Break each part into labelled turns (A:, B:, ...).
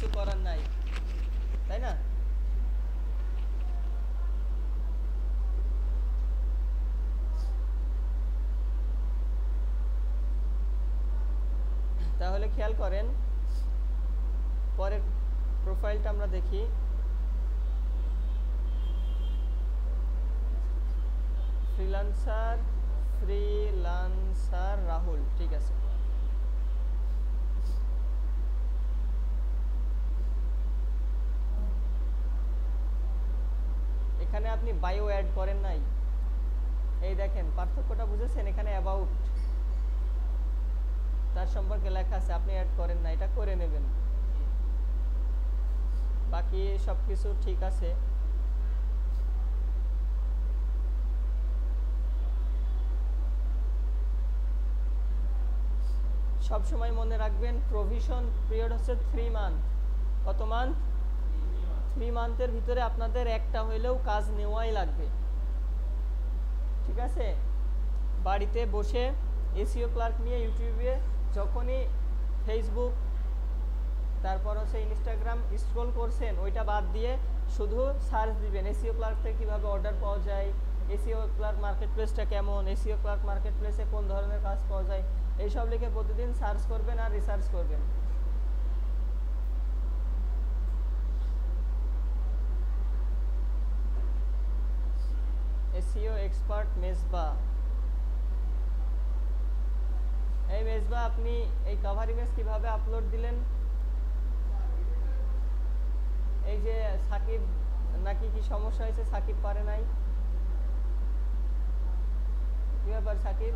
A: কিছু করার নাই, তাই না? তাহলে খেয়াল করেন পরের প্রোফাইলটা আমরা দেখি। ফ্রিল্যান্সার রাহুল, ঠিক আছে। এখানে আপনি বায়ো অ্যাড করেন নাই, এই দেখেন পার্থক্যটা বুঝেছেন? এখানে অ্যাবাউট তার সম্পর্কে লেখা আছে, আপনি অ্যাড করেন না, এটা করে নেবেন। বাকি সব কিছু ঠিক আছে। সব সময় মনে রাখবেন প্রভিশন পিরিয়ড হচ্ছে 3 মান্থ। কত মান্থ? 3 মান্থের ভিতরে আপনাদের একটা হইলেও কাজ নেওয়াই লাগবে, ঠিক আছে? বাড়িতে বসে এসইও ক্লার্ক নিয়ে ইউটিউবে যখনই ফেসবুক তারপর হচ্ছে ইনস্টাগ্রাম স্ক্রল করছেন, ওইটা বাদ দিয়ে শুধু সার্চ দিবেন এসইও ক্লার্ক থেকে কীভাবে অর্ডার পাওয়া যায়, এসইও ক্লার্ক মার্কেট প্লেসটা কেমন, এসইও ক্লার্ক মার্কেট প্লেসে কোন ধরনের কাজ পাওয়া যায়, এইসব লিখে প্রতিদিন সার্চ করবেন আর রিসার্চ করবেন। এসইও এক্সপার্ট মেজবা, এই মেজবা আপনি এই কভার ইমেজ কিভাবে আপলোড দিলেন? এই যে সাকিব নাকি কি সমস্যা হয়েছে, সাকিব পারে নাই, কি ব্যাপার সাকিব?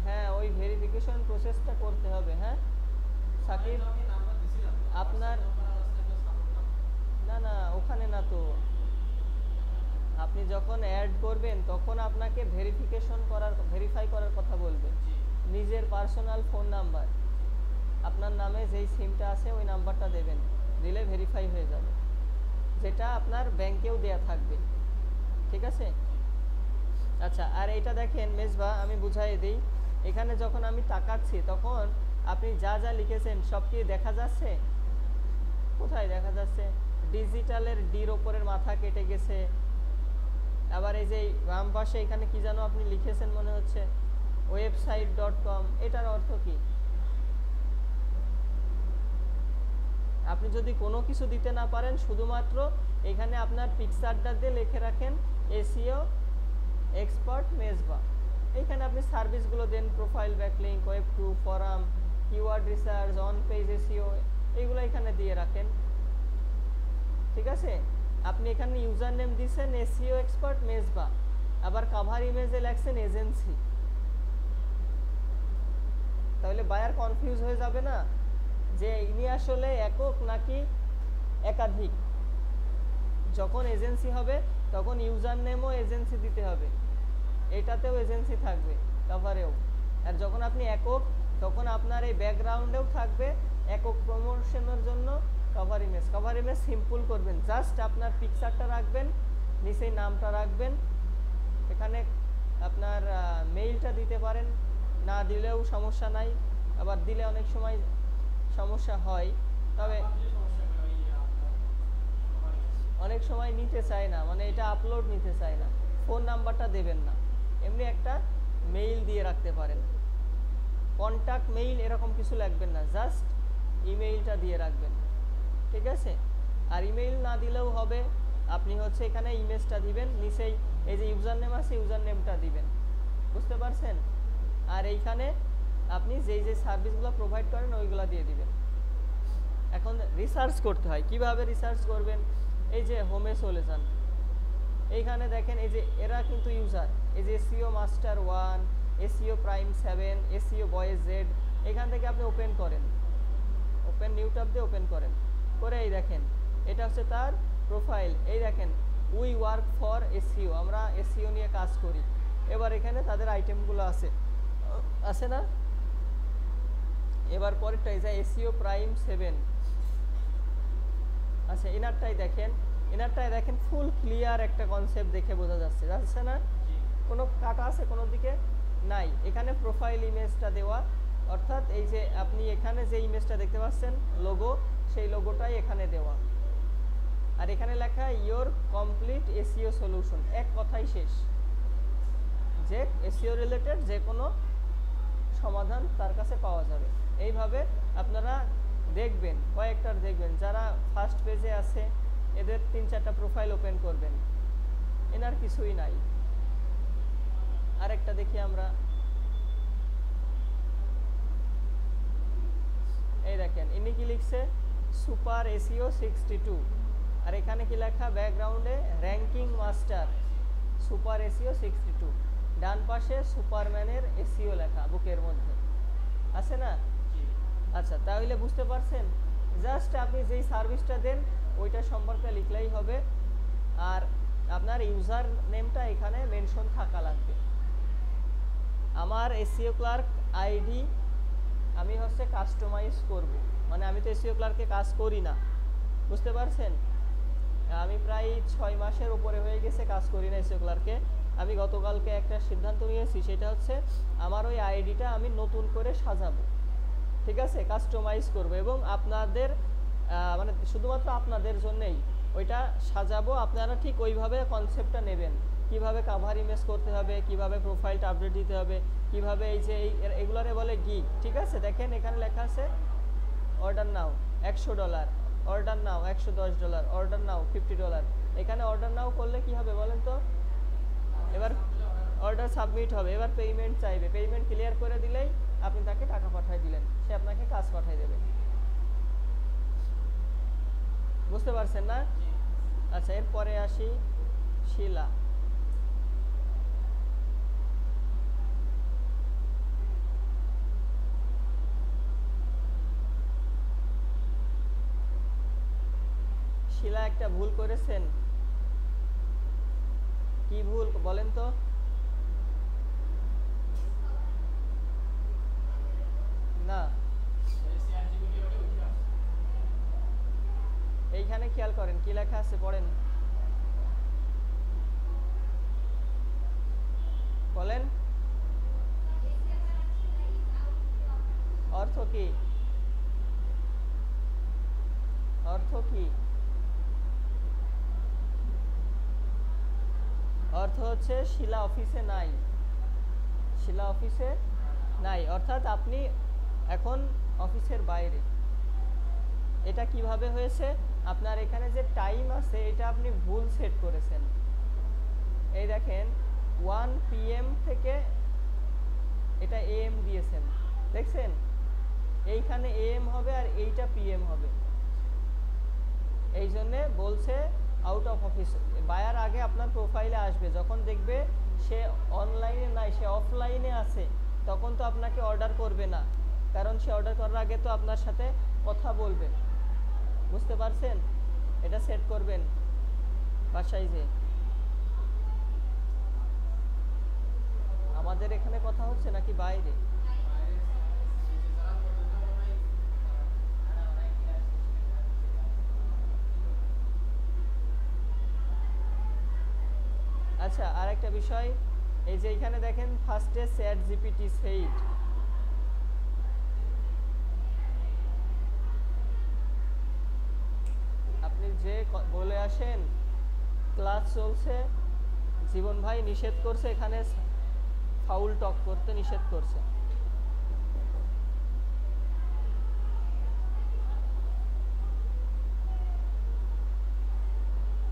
A: হ্যাঁ, ওই ভেরিফিকেশন প্রসেসটা করতে হবে। হ্যাঁ সাকিব, আপনার না না ওখানে না তো, আপনি যখন অ্যাড করবেন তখন আপনাকে ভেরিফাই করার কথা বলবে। নিজের পার্সোনাল ফোন নাম্বার, আপনার নামে যেই সিমটা আছে ওই নাম্বারটা দেবেন, দিলে ভেরিফাই হয়ে যাবে, যেটা আপনার ব্যাংকেও দেয়া থাকবে, ঠিক আছে? আচ্ছা, আর এইটা দেখেন মেজবা, আমি বুঝাই দিই। এখানে যখন আমি তাকাচ্ছি তখন আপনি যা যা লিখেছেন সব কি দেখা যাচ্ছে? কোথায় দেখা যাচ্ছে? ডিজিটালের ডির ওপরের মাথা কেটে গেছে। আবার এই যে বাম পাশে এখানে কি যেন আপনি লিখেছেন মনে হচ্ছে website.com, এটার অর্থ কি? আপনি যদি কোনো কিছু দিতে না পারেন, শুধুমাত্র এখানে আপনার পিকচারটা দিয়ে লিখে রাখেন এসইও এক্সপার্ট মেজবা। এইখানে আপনি সার্ভিসগুলো দেন, profile backlink, web 2, forum, keyword research, on page SEO, এইগুলো এখানে দিয়ে রাখেন, ঠিক আছে? আপনি এখানে ইউজার নেম দিয়েছেন এসইও এক্সপার্ট মেজবা, আবার কভার ইমেজে লেখছেন এজেন্সি, তাহলে বায়ার কনফিউজ হয়ে যাবে না যে ইনি আসলে একক নাকি একাধিক। যখন এজেন্সি হবে তখন ইউজার নেমও এজেন্সি দিতে হবে, এটাতেও এজেন্সি থাকবে কভারেও। আর যখন আপনি একক, তখন আপনার এই ব্যাকগ্রাউন্ডেও থাকবে একক প্রমোশনের জন্য cover image. Cover image simple করবেন, জাস্ট আপনার পিকচারটা রাখবেন, নিচেই নামটা রাখবেন, এখানে আপনার মেইলটা দিতে পারেন, না দিলেও সমস্যা নাই, আবার দিলে অনেক সময় সমস্যা হয়, তবে অনেক সময় নিতে চায় না, মানে এটা আপলোড নিতে চায় না। ফোন নাম্বারটা দেবেন না, এমনি একটা মেইল দিয়ে রাখতে পারেন, কন্ট্যাক্ট মেইল এরকম কিছু লাগবেন না, জাস্ট ইমেইলটা দিয়ে রাখবেন, ঠিক আছে? আর ইমেইল না দিলেও হবে, আপনি হচ্ছে এখানে ইমেজটা দিবেন, নিচেই এই যে ইউজার নেম আছে ইউজার নেমটা দিবেন, বুঝতে পারছেন? আর এইখানে আপনি যেই যে সার্ভিসগুলো প্রোভাইড করেন ওইগুলো দিয়ে দিবেন। এখন রিসার্চ করতে হয়, কিভাবে রিসার্চ করবেন? এই যে হোমে চলে যান, এইখানে দেখেন এই যে এরা কিন্তু ইউজার, এই যে SEO master 1, SEO prime 7, SEO boys Z, এখান থেকে আপনি ওপেন করেন, ওপেন নিউ ট্যাব দিয়ে ওপেন করেন, করে এই দেখেন এটা হচ্ছে তার প্রোফাইল। এই দেখেন উই ওয়ার্ক ফর এসইও, আমরা এসইও নিয়ে কাজ করি। এবার এখানে তাদের আইটেমগুলো আছে না? এবার পরেরটা এই যে এসইও প্রাইম 7, আচ্ছা এনারটাই দেখেন ফুল ক্লিয়ার একটা কনসেপ্ট দেখে বোঝা যাচ্ছে না? কোনো কাটা আছে কোনো দিকে নাই, এখানে প্রোফাইল ইমেজটা দেওয়া, অর্থাৎ এই যে আপনি এখানে যে ইমেজটা দেখতে পাচ্ছেন লোগো, সেই লোগোটাই এখানে দেওয়া, আর এখানে লেখা ইয়োর কমপ্লিট এসইও সলিউশন, এক কথাই শেষ, যে এসইও রিলেটেড যে কোনো সমাধান তার কাছে পাওয়া যাবে। এইভাবে আপনারা দেখবেন, কয়েকটার দেখবেন, যারা ফার্স্ট পেজে আছে এদের 3-4টা প্রোফাইল ওপেন করবেন, এনার কিছুই নাই। আরেকটা দেখি আমরা, এই দেখেন ইনি কি লিখছে, সুপার এসইও 62, আর এখানে কি লেখা ব্যাকগ্রাউন্ডে র্যাঙ্কিং মাস্টার সুপার এসইও 62, ডান পাশে সুপারম্যানের এসইও লেখা বুকের মধ্যে আছে না? আচ্ছা, তাহলে বুঝতে পারছেন, জাস্ট আপনি যেই সার্ভিসটা দেন ওইটা সম্পর্কে লিখলেই হবে, আর আপনার ইউজার নেমটা এখানে মেনশন থাকা লাগবে। আমার এসইও ক্লার্ক আইডি আমি হচ্ছে কাস্টমাইজ করব, মানে আমি তো এসইও ক্লার্কে কাজ করি না, বুঝতে পারছেন? আমি প্রায় 6 মাসের উপরে হয়ে গেছে কাজ করি না এসইও ক্লার্কে। আমি গতকালকে একটা সিদ্ধান্ত নিয়েছি, সেটা হচ্ছে আমার ওই আইডিটা আমি নতুন করে সাজাবো, ঠিক আছে, কাস্টমাইজ করব, এবং আপনাদের মানে শুধুমাত্র আপনাদের জন্যই ওইটা সাজাবো। আপনারা ঠিক ওইভাবে কনসেপ্টটা নেবেন, কিভাবে কাভার ইমেজ করতে হবে, কিভাবে প্রোফাইলটা আপডেট দিতে হবে, কিভাবে এই যে এগুলারে বলে গিগ, ঠিক আছে। দেখেন এখানে লেখা আছে অর্ডার নাও $100, অর্ডার নাও $110, অর্ডার নাও $50। এখানে অর্ডার নাও করলে কি হবে বলেন তো? এবার অর্ডার সাবমিট হবে, এবার পেমেন্ট চাইবে, পেমেন্ট ক্লিয়ার করে দিলেই আপনি তাকে টাকা পাঠিয়ে দিলেন, সে আপনাকে কাজ পাঠিয়ে দেবে। বুঝতে পারছেন না? আচ্ছা, এরপরে আসি শিলা। শিলা একটা ভুল করেছেন, কি ভুল বলেন তো? না, এইখানে খেয়াল করেন কি লেখা আছে, পড়েন, বলেন অর্থ কি? অর্থ কি? অর্থ হচ্ছে শিলা অফিসে নাই, শিলা অফিসে নাই, অর্থাৎ আপনি এখন অফিসের বাইরে। এটা কিভাবে হয়েছে? আপনার এখানে যে টাইম আছে এটা আপনি ভুল সেট করেছেন। এই দেখেন 1 PM থেকে এটা AM দিয়েছেন, দেখছেন? এইখানে AM হবে আর এইটা PM হবে, এই জন্যে বলছে আউট অফ অফিস। বায়ার আগে আপনার প্রোফাইলে আসবে, যখন দেখবে সে অনলাইনে নাই, সে অফলাইনে আছে, তখন তো আপনাকে অর্ডার করবে না, কারণ সে অর্ডার করার আগে তো আপনার সাথে কথা বলবে। বুঝতে পারছেন? এটা সেট করবেন বাসায় যে। আমাদের এখানে কথা হচ্ছে নাকি বাইরে? আচ্ছা, আর একটা বিষয়, এই যে এখানে দেখেন ফার্স্টে চ্যাট জিপিটি সেইড, আপনি যে বলে আসেন ক্লাস চলছে, জীবন ভাই নিষেধ করছে, এখানে ফাউল টক করতে নিষেধ করছে।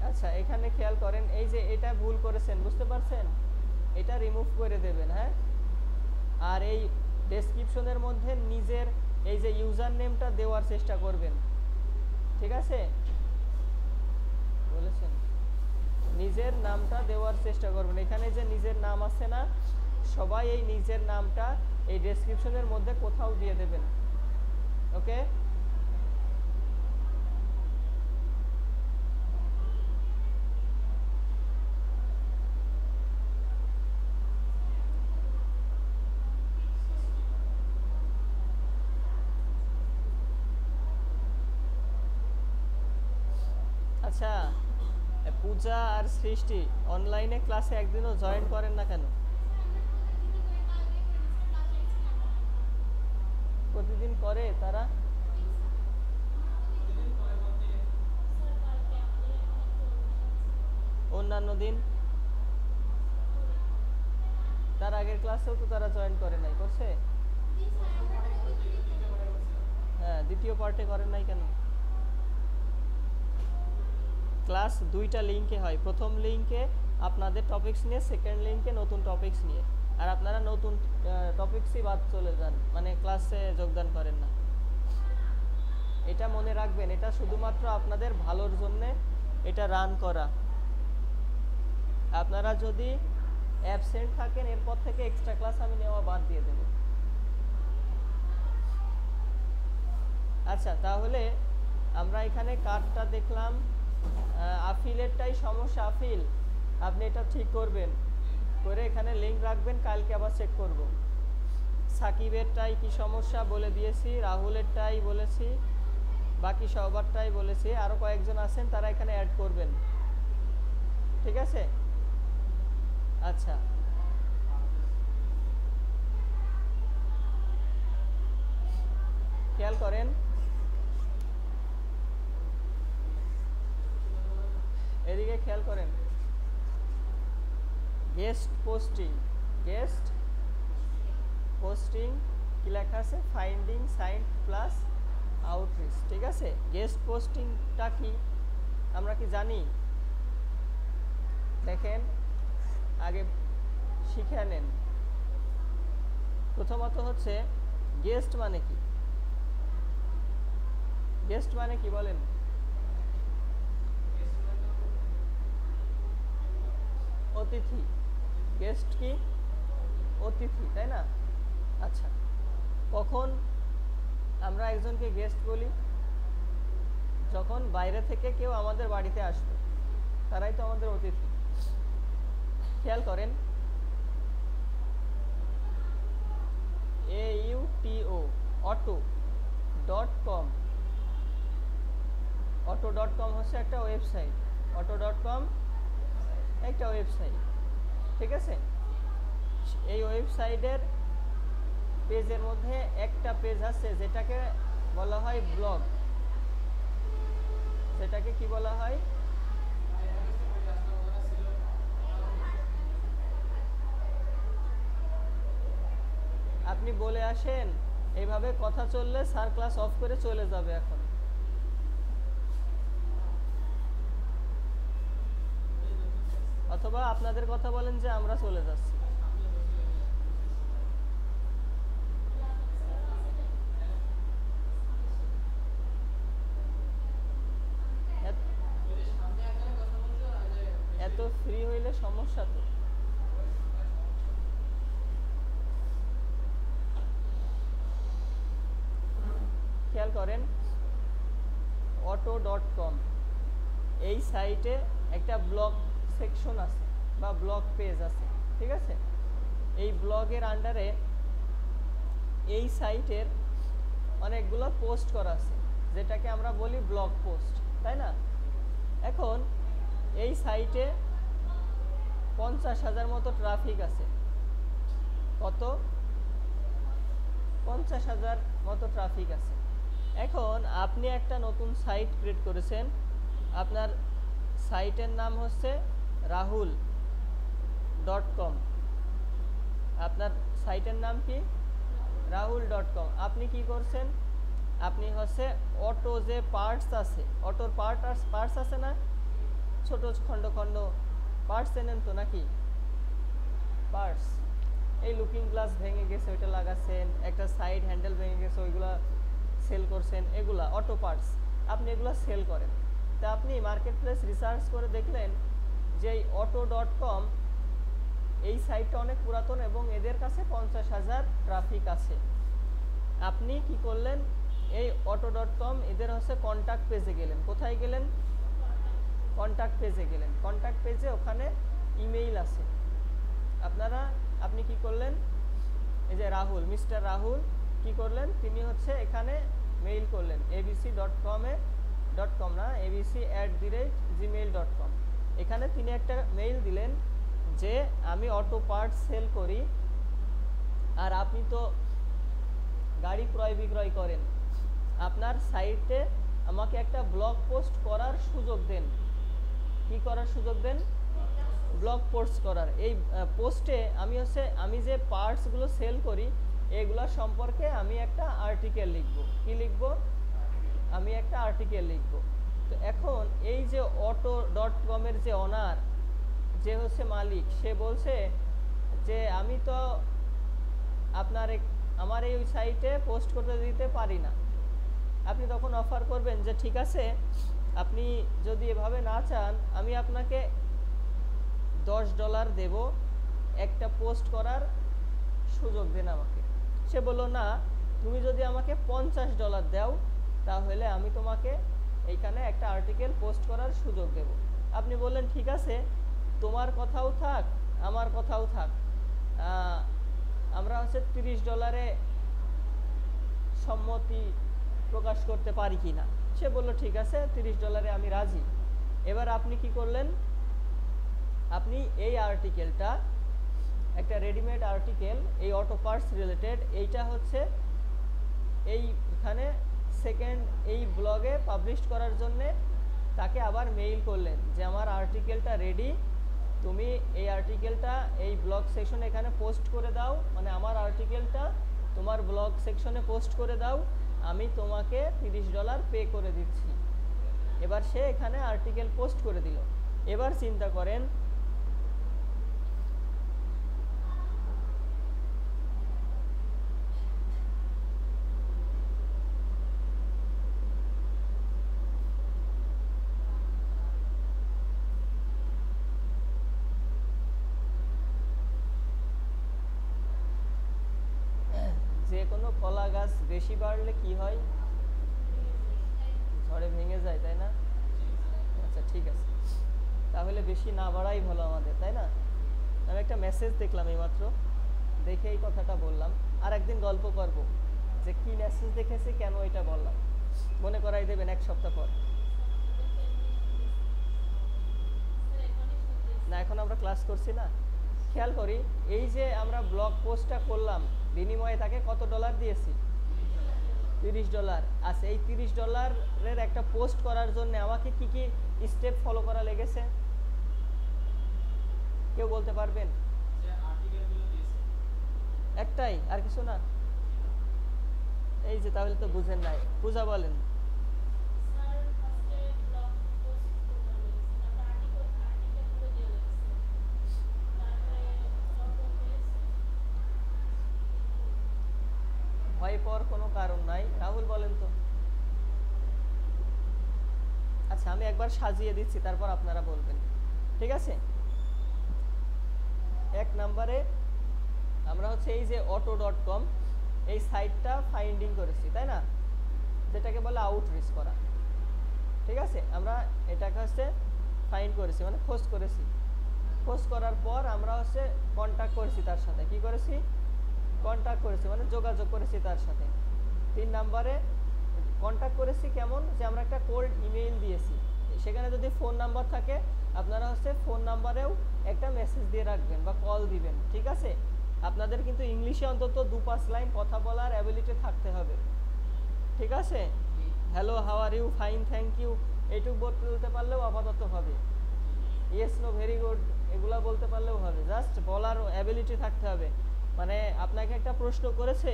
A: আচ্ছা, এখানে খেয়াল করেন, এই যে এটা ভুল করেছেন, বুঝতে পারছেন? এটা রিমুভ করে দেবেন, হ্যাঁ। আর এই ডেসক্রিপশনের মধ্যে নিজের এই যে ইউজার নেমটা দেওয়ার চেষ্টা করবেন, ঠিক আছে? বলেছেন নিজের নামটা দেওয়ার চেষ্টা করবেন। এখানে যে নিজের নাম আছে না, সবাই এই নিজের নামটা এই ডেসক্রিপশনের মধ্যে কোথাও দিয়ে দেবেন, ওকে? আচ্ছা, পূজা আর সৃষ্টি অনলাইনে ক্লাসে একদিনও জয়েন করেন না কেন? করে তারা? অন্যান্য দিন? তার আগের ক্লাসেও তো তারা জয়েন করে নাই, করছে? হ্যাঁ, দ্বিতীয় পার্টে করেন নাই কেন? ক্লাস দুইটা লিঙ্কে হয়, প্রথম লিঙ্কে আপনাদের টপিকস নিয়ে, সেকেন্ড লিঙ্কে নতুন টপিকস নিয়ে। আর আপনারা নতুন টপিকসই বাদ চলে যান, মানে ক্লাসে যোগদান করেন না। এটা মনে রাখবেন, এটা শুধুমাত্র আপনাদের ভালোর জন্যে এটা রান করা। আপনারা যদি অ্যাবসেন্ট থাকেন এরপর থেকে এক্সট্রা ক্লাস আমি নেওয়া বাদ দিয়ে দেব। আচ্ছা, তাহলে আমরা এখানে কার্ডটা দেখলাম, আফিলেরটাই সমস্যা। আফিল, আপনি এটা ঠিক করবেন, করে এখানে লিঙ্ক রাখবেন, কালকে আবার চেক করব। সাকিবেরটাই কি সমস্যা বলে দিয়েছি, রাহুলেরটাই বলেছি, বাকি সবারটাই বলেছি। আরও কয়েকজন আছেন, তারা এখানে অ্যাড করবেন, ঠিক আছে? আচ্ছা, খেয়াল করেন, এদিকে খেয়াল করেন। গেস্ট পোস্টিং, গেস্ট পোস্টিং কি লেখা আছে? ফাইন্ডিং সাইন্ট প্লাস আউটরিচ, ঠিক আছে? গেস্ট পোস্টিংটা কি আমরা কি জানি? দেখেন, আগে শিখে নেন। প্রথমত হচ্ছে গেস্ট মানে কি? গেস্ট মানে কি বলেন? অতিথি। গেস্ট কি? অতিথি, তাই না? আচ্ছা, কখন আমরা একজনকে গেস্ট বলি? যখন বাইরে থেকে কেউ আমাদের বাড়িতে আসবে, তারাই তো আমাদের অতিথি। খেয়াল করেন, AUTO auto.com, auto.com হচ্ছে একটা ওয়েবসাইট। auto.com একটা ওয়েবসাইট, ঠিক আছে? এই ওয়েবসাইটের পেজের মধ্যে একটা পেজ আছে যেটাকে বলা হয় ব্লগ। সেটাকে কি বলা হয়? আপনি বলে আসেন, এইভাবে কথা চললে স্যার ক্লাস অফ করে চলে যাবে এখন। অথবা আপনাদের কথা বলেন যে আমরা চলে যাচ্ছি। এত ফ্রি হইলে সমস্যা তো। খেয়াল করেন, auto.com এই সাইটে একটা ব্লগ সেকশন আছে বা ব্লগ পেজ আছে, ঠিক আছে? এই ব্লগের আন্ডারে এই সাইটের অনেকগুলো পোস্ট করা আছে, যেটাকে আমরা বলি ব্লগ পোস্ট, তাই না? এখন এই সাইটে 50,000 মতো ট্রাফিক আছে। কত? 50,000 মতো ট্রাফিক আছে। এখন আপনি একটা নতুন সাইট ক্রিয়েট করেছেন, আপনার সাইটের নাম হচ্ছে rahul.com। আপনার সাইটের নাম কি? rahul.com। আপনি কি করছেন? আপনি হচ্ছে অটো যে পার্টস আছে, অটোর পার্টস আছে না, ছোট খণ্ড খণ্ড পার্টস এনেন তো নাকি? পার্টস, এই লুকিং গ্লাস ভেঙে গেছে ওইটা লাগাচ্ছেন, একটা সাইড হ্যান্ডেল ভেঙে গেছে ওইগুলা সেল করছেন, এগুলা অটো পার্টস। আপনি এগুলো সেল করেন। তা আপনি মার্কেট প্লেস রিসার্চ করে দেখলেন যে এই auto.com এই সাইটটা অনেক পুরাতন এবং এদের কাছে 50,000 ট্রাফিক আছে। আপনি কি করলেন? এই auto.com এদের হচ্ছে কন্ট্যাক্ট পেজে গেলেন। কোথায় গেলেন? কন্ট্যাক্ট পেজে গেলেন। কন্ট্যাক্ট পেজে ওখানে ইমেইল আছে। আপনি কি করলেন? এই যে রাহুল, মিস্টার রাহুল কি করলেন? তিনি হচ্ছে এখানে মেইল করলেন abc.com না, abc@gmail.com। এখানে তিনি একটা মেইল দিলেন যে আমি অটো পার্টস সেল করি, আর আপনি তো গাড়ি ক্রয় বিক্রয় করেন, আপনার সাইটে আমাকে একটা ব্লগ পোস্ট করার সুযোগ দেন। কি করার সুযোগ দেন? ব্লগ পোস্ট করার। এই পোস্টে আমি যে পার্টসগুলো সেল করি এগুলো সম্পর্কে আমি একটা আর্টিকেল লিখব। কি লিখব? আমি একটা আর্টিকেল লিখব। তো এখন এই যে auto.com-এর যে ওনার, যে হচ্ছে মালিক, সে বলছে যে আমি তো আমার এই সাইটে পোস্ট করতে দিতে পারি না। আপনি তখন অফার করবেন যে ঠিক আছে, আপনি যদি এভাবে না চান আমি আপনাকে $10 দেব, একটা পোস্ট করার সুযোগ দেন আমাকে। সে বলল না, তুমি যদি আমাকে $50 দাও তাহলে আমি তোমাকে এইখানে একটা আর্টিকেল পোস্ট করার সুযোগ দেব। আপনি বললেন ঠিক আছে, তোমার কথাও থাক আমার কথাও থাক, আমরা হচ্ছে $30 সম্মতি প্রকাশ করতে পারি কি না। সে বলল ঠিক আছে, $30 আমি রাজি। এবার আপনি কি করলেন? আপনি এই আর্টিকেলটা একটা রেডিমেড আর্টিকেল, এই অটো পার্টস রিলেটেড, এইটা হচ্ছে এইখানে সেকেন্ড এই ব্লগে পাবলিশ করার জন্যে তাকে আবার মেইল করলেন যে আমার আর্টিকেলটা রেডি, তুমি এই আর্টিকেলটা এই ব্লগ সেকশনে এখানে পোস্ট করে দাও, মানে আমার আর্টিকেলটা তোমার ব্লগ সেকশনে পোস্ট করে দাও, আমি তোমাকে $30 পে করে দিচ্ছি। এবার সে এখানে আর্টিকেল পোস্ট করে দিল। এবার চিন্তা করেন, যে কোনো কলা গাছ বেশি বাড়লে কি হয়? ঝড়ে ভেঙে যায়, তাই না? আচ্ছা ঠিক আছে, তাহলে বেশি না বাড়াই ভালো আমাদের, তাই না? আমি একটা মেসেজ দেখলাম এইমাত্র, দেখে এই কথাটা বললাম। আর একদিন গল্প করব যে কি মেসেজ দেখেছি, কেন এটা বললাম, মনে করাই দেবেন এক সপ্তাহ পর। না, এখন আমরা ক্লাস করছি না। খেয়াল করি, এই যে আমরা ব্লগ পোস্টটা করলাম, বিনিময়ে তাকে কত ডলার দিয়েছি? $30। আচ্ছা, এই $30-এর একটা পোস্ট করার জন্য আমাকে কি কি স্টেপ ফলো করা লেগেছে কেউ বলতে পারবেন? একটাই, আর কিছু না? এই যে, তাহলে তো বুঝেন নাই। পূজা বলেন। ভয় পাওয়ার কোনো কারণ নাই। রাহুল বলেন তো। আচ্ছা, আমি একবার সাজিয়ে দিচ্ছি, তারপর আপনারা বলবেন, ঠিক আছে? 1 নম্বরে আমরা হচ্ছে এই যে auto.com এই সাইটটা ফাইন্ডিং করেছি, তাই না? যেটাকে বলে আউটরিচ করা, ঠিক আছে? আমরা এটাকে হচ্ছে ফাইন্ড করেছি, মানে খোঁজ করেছি। খোঁজ করার পর আমরা হচ্ছে কন্ট্যাক্ট করেছি তার সাথে। কি করেছি? কন্ট্যাক্ট করেছি, মানে যোগাযোগ করেছি তার সাথে। 3 নম্বরে কন্ট্যাক্ট করেছি কেমন, যে আমরা একটা কোল্ড ইমেইল দিয়েছি। সেখানে যদি ফোন নাম্বার থাকে আপনারা হচ্ছে ফোন নাম্বারেও একটা মেসেজ দিয়ে রাখবেন বা কল দিবেন, ঠিক আছে? আপনাদের কিন্তু ইংলিশে অন্তত 2-5 লাইন কথা বলার অ্যাবিলিটি থাকতে হবে, ঠিক আছে? Hello, how are you, fine, thank you, এইটুকু বলতে পারলেও আপাতত হবে। ইয়েস, নো, ভেরি গুড, এগুলা বলতে পারলেও হবে। জাস্ট বলার অ্যাবিলিটি থাকতে হবে। মানে আপনাকে একটা প্রশ্ন করেছে,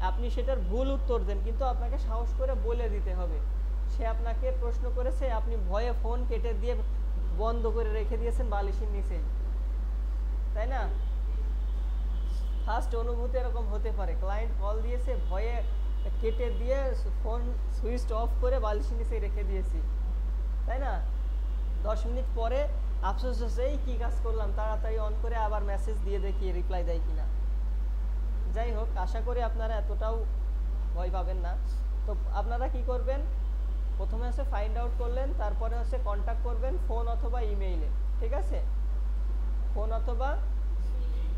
A: আপনি সেটার ভুল উত্তর দেন, কিন্তু আপনাকে সাহস করে বলে দিতে হবে। সে আপনাকে প্রশ্ন করেছে, আপনি ভয়ে ফোন কেটে দিয়ে বন্ধ করে রেখে দিয়েছেন বালিশের নিচে, তাই না? ফার্স্ট অনুভূতি এরকম হতে পারে, ক্লায়েন্ট কল দিয়েছে, ভয়ে কেটে দিয়ে ফোন সুইচ অফ করে বালিশের নিচে রেখে দিয়েছি, তাই না? 10 মিনিট পরে আফসোস হচ্ছে, এই কী কাজ করলাম, তাড়াতাড়ি অন করে আবার মেসেজ দিয়ে দেখি রিপ্লাই দেয় কিনা। যাই হোক, আশা করি আপনারা এতটাও ভয় পাবেন না। তো আপনারা কি করবেন, প্রথমে হচ্ছে ফাইন্ড আউট করলেন, তারপরে হচ্ছে কন্ট্যাক্ট করবেন ফোন অথবা ইমেইলে, ঠিক আছে? ফোন অথবা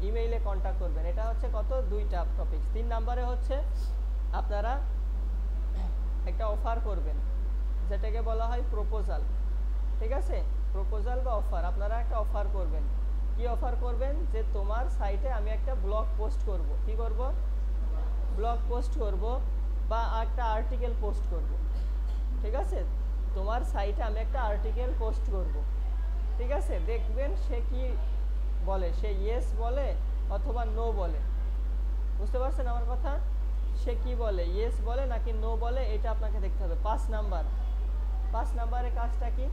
A: ইমেইলে কন্ট্যাক্ট করবেন। এটা হচ্ছে কত, 2টা টপিক। 3 নম্বরে হচ্ছে আপনারা একটা অফার করবেন, যেটাকে বলা হয় প্রপোজাল, ঠিক আছে? প্রপোজাল বা অফার, আপনারা একটা অফার করবেন। কি অফার করবেন? যে তোমার সাইটে আমি একটা ব্লগ পোস্ট করব। কি করব? ব্লগ পোস্ট করব বা একটা আর্টিকেল পোস্ট করব, ঠিক আছে? তোমার সাইটে আমি একটা আর্টিকেল পোস্ট করব, ঠিক আছে? দেখবেন সে কি বলে, সে ইয়েস বলে অথবা নো বলে। বুঝতে পারছেন আমার কথা? সে কি বলে, ইয়েস বলে নাকি নো বলে, এটা আপনাকে দেখতে হবে। 5 নাম্বারের কাজটা কি?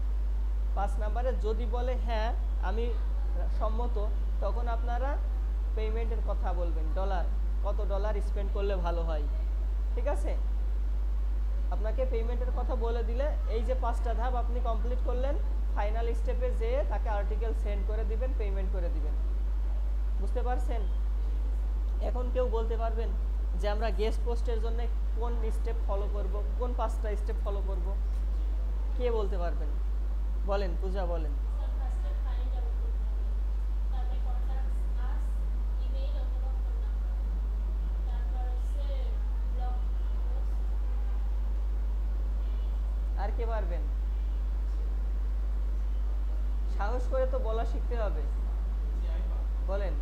A: 5 নাম্বারে যদি বলে হ্যাঁ আমি সম্মত, তখন আপনারা পেমেন্টের কথা বলবেন, ডলার, কত ডলার স্পেন্ড করলে ভালো হয়, ঠিক আছে? আপনাকে পেমেন্টের কথা বলে দিলে এই যে 5টা ধাপ আপনি কমপ্লিট করলেন, ফাইনাল স্টেপে যেয়ে তাকে আর্টিকেল সেন্ড করে দিবেন, পেমেন্ট করে দিবেন। বুঝতে পারছেন? এখন কেউ বলতে পারবেন যে আমরা গেস্ট পোস্টের জন্য কোন স্টেপ ফলো করব, কোন 5টা স্টেপ ফলো করব? কে বলতে পারবেন? বলেন, পূজা বলেন। আর কে পারবেন? সাহস করে তো বলা শিখতে হবে, বলেন।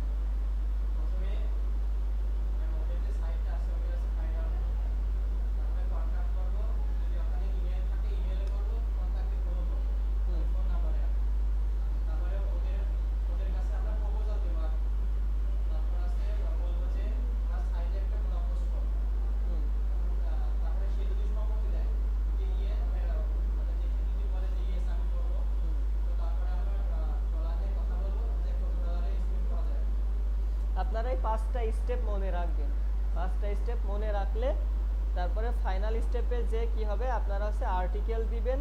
A: আপনারা এই 5টা স্টেপ মনে রাখবেন। 5টা স্টেপ মনে রাখলে তারপরে ফাইনাল স্টেপে যে কি হবে, আপনারা হচ্ছে আর্টিকেল দিবেন,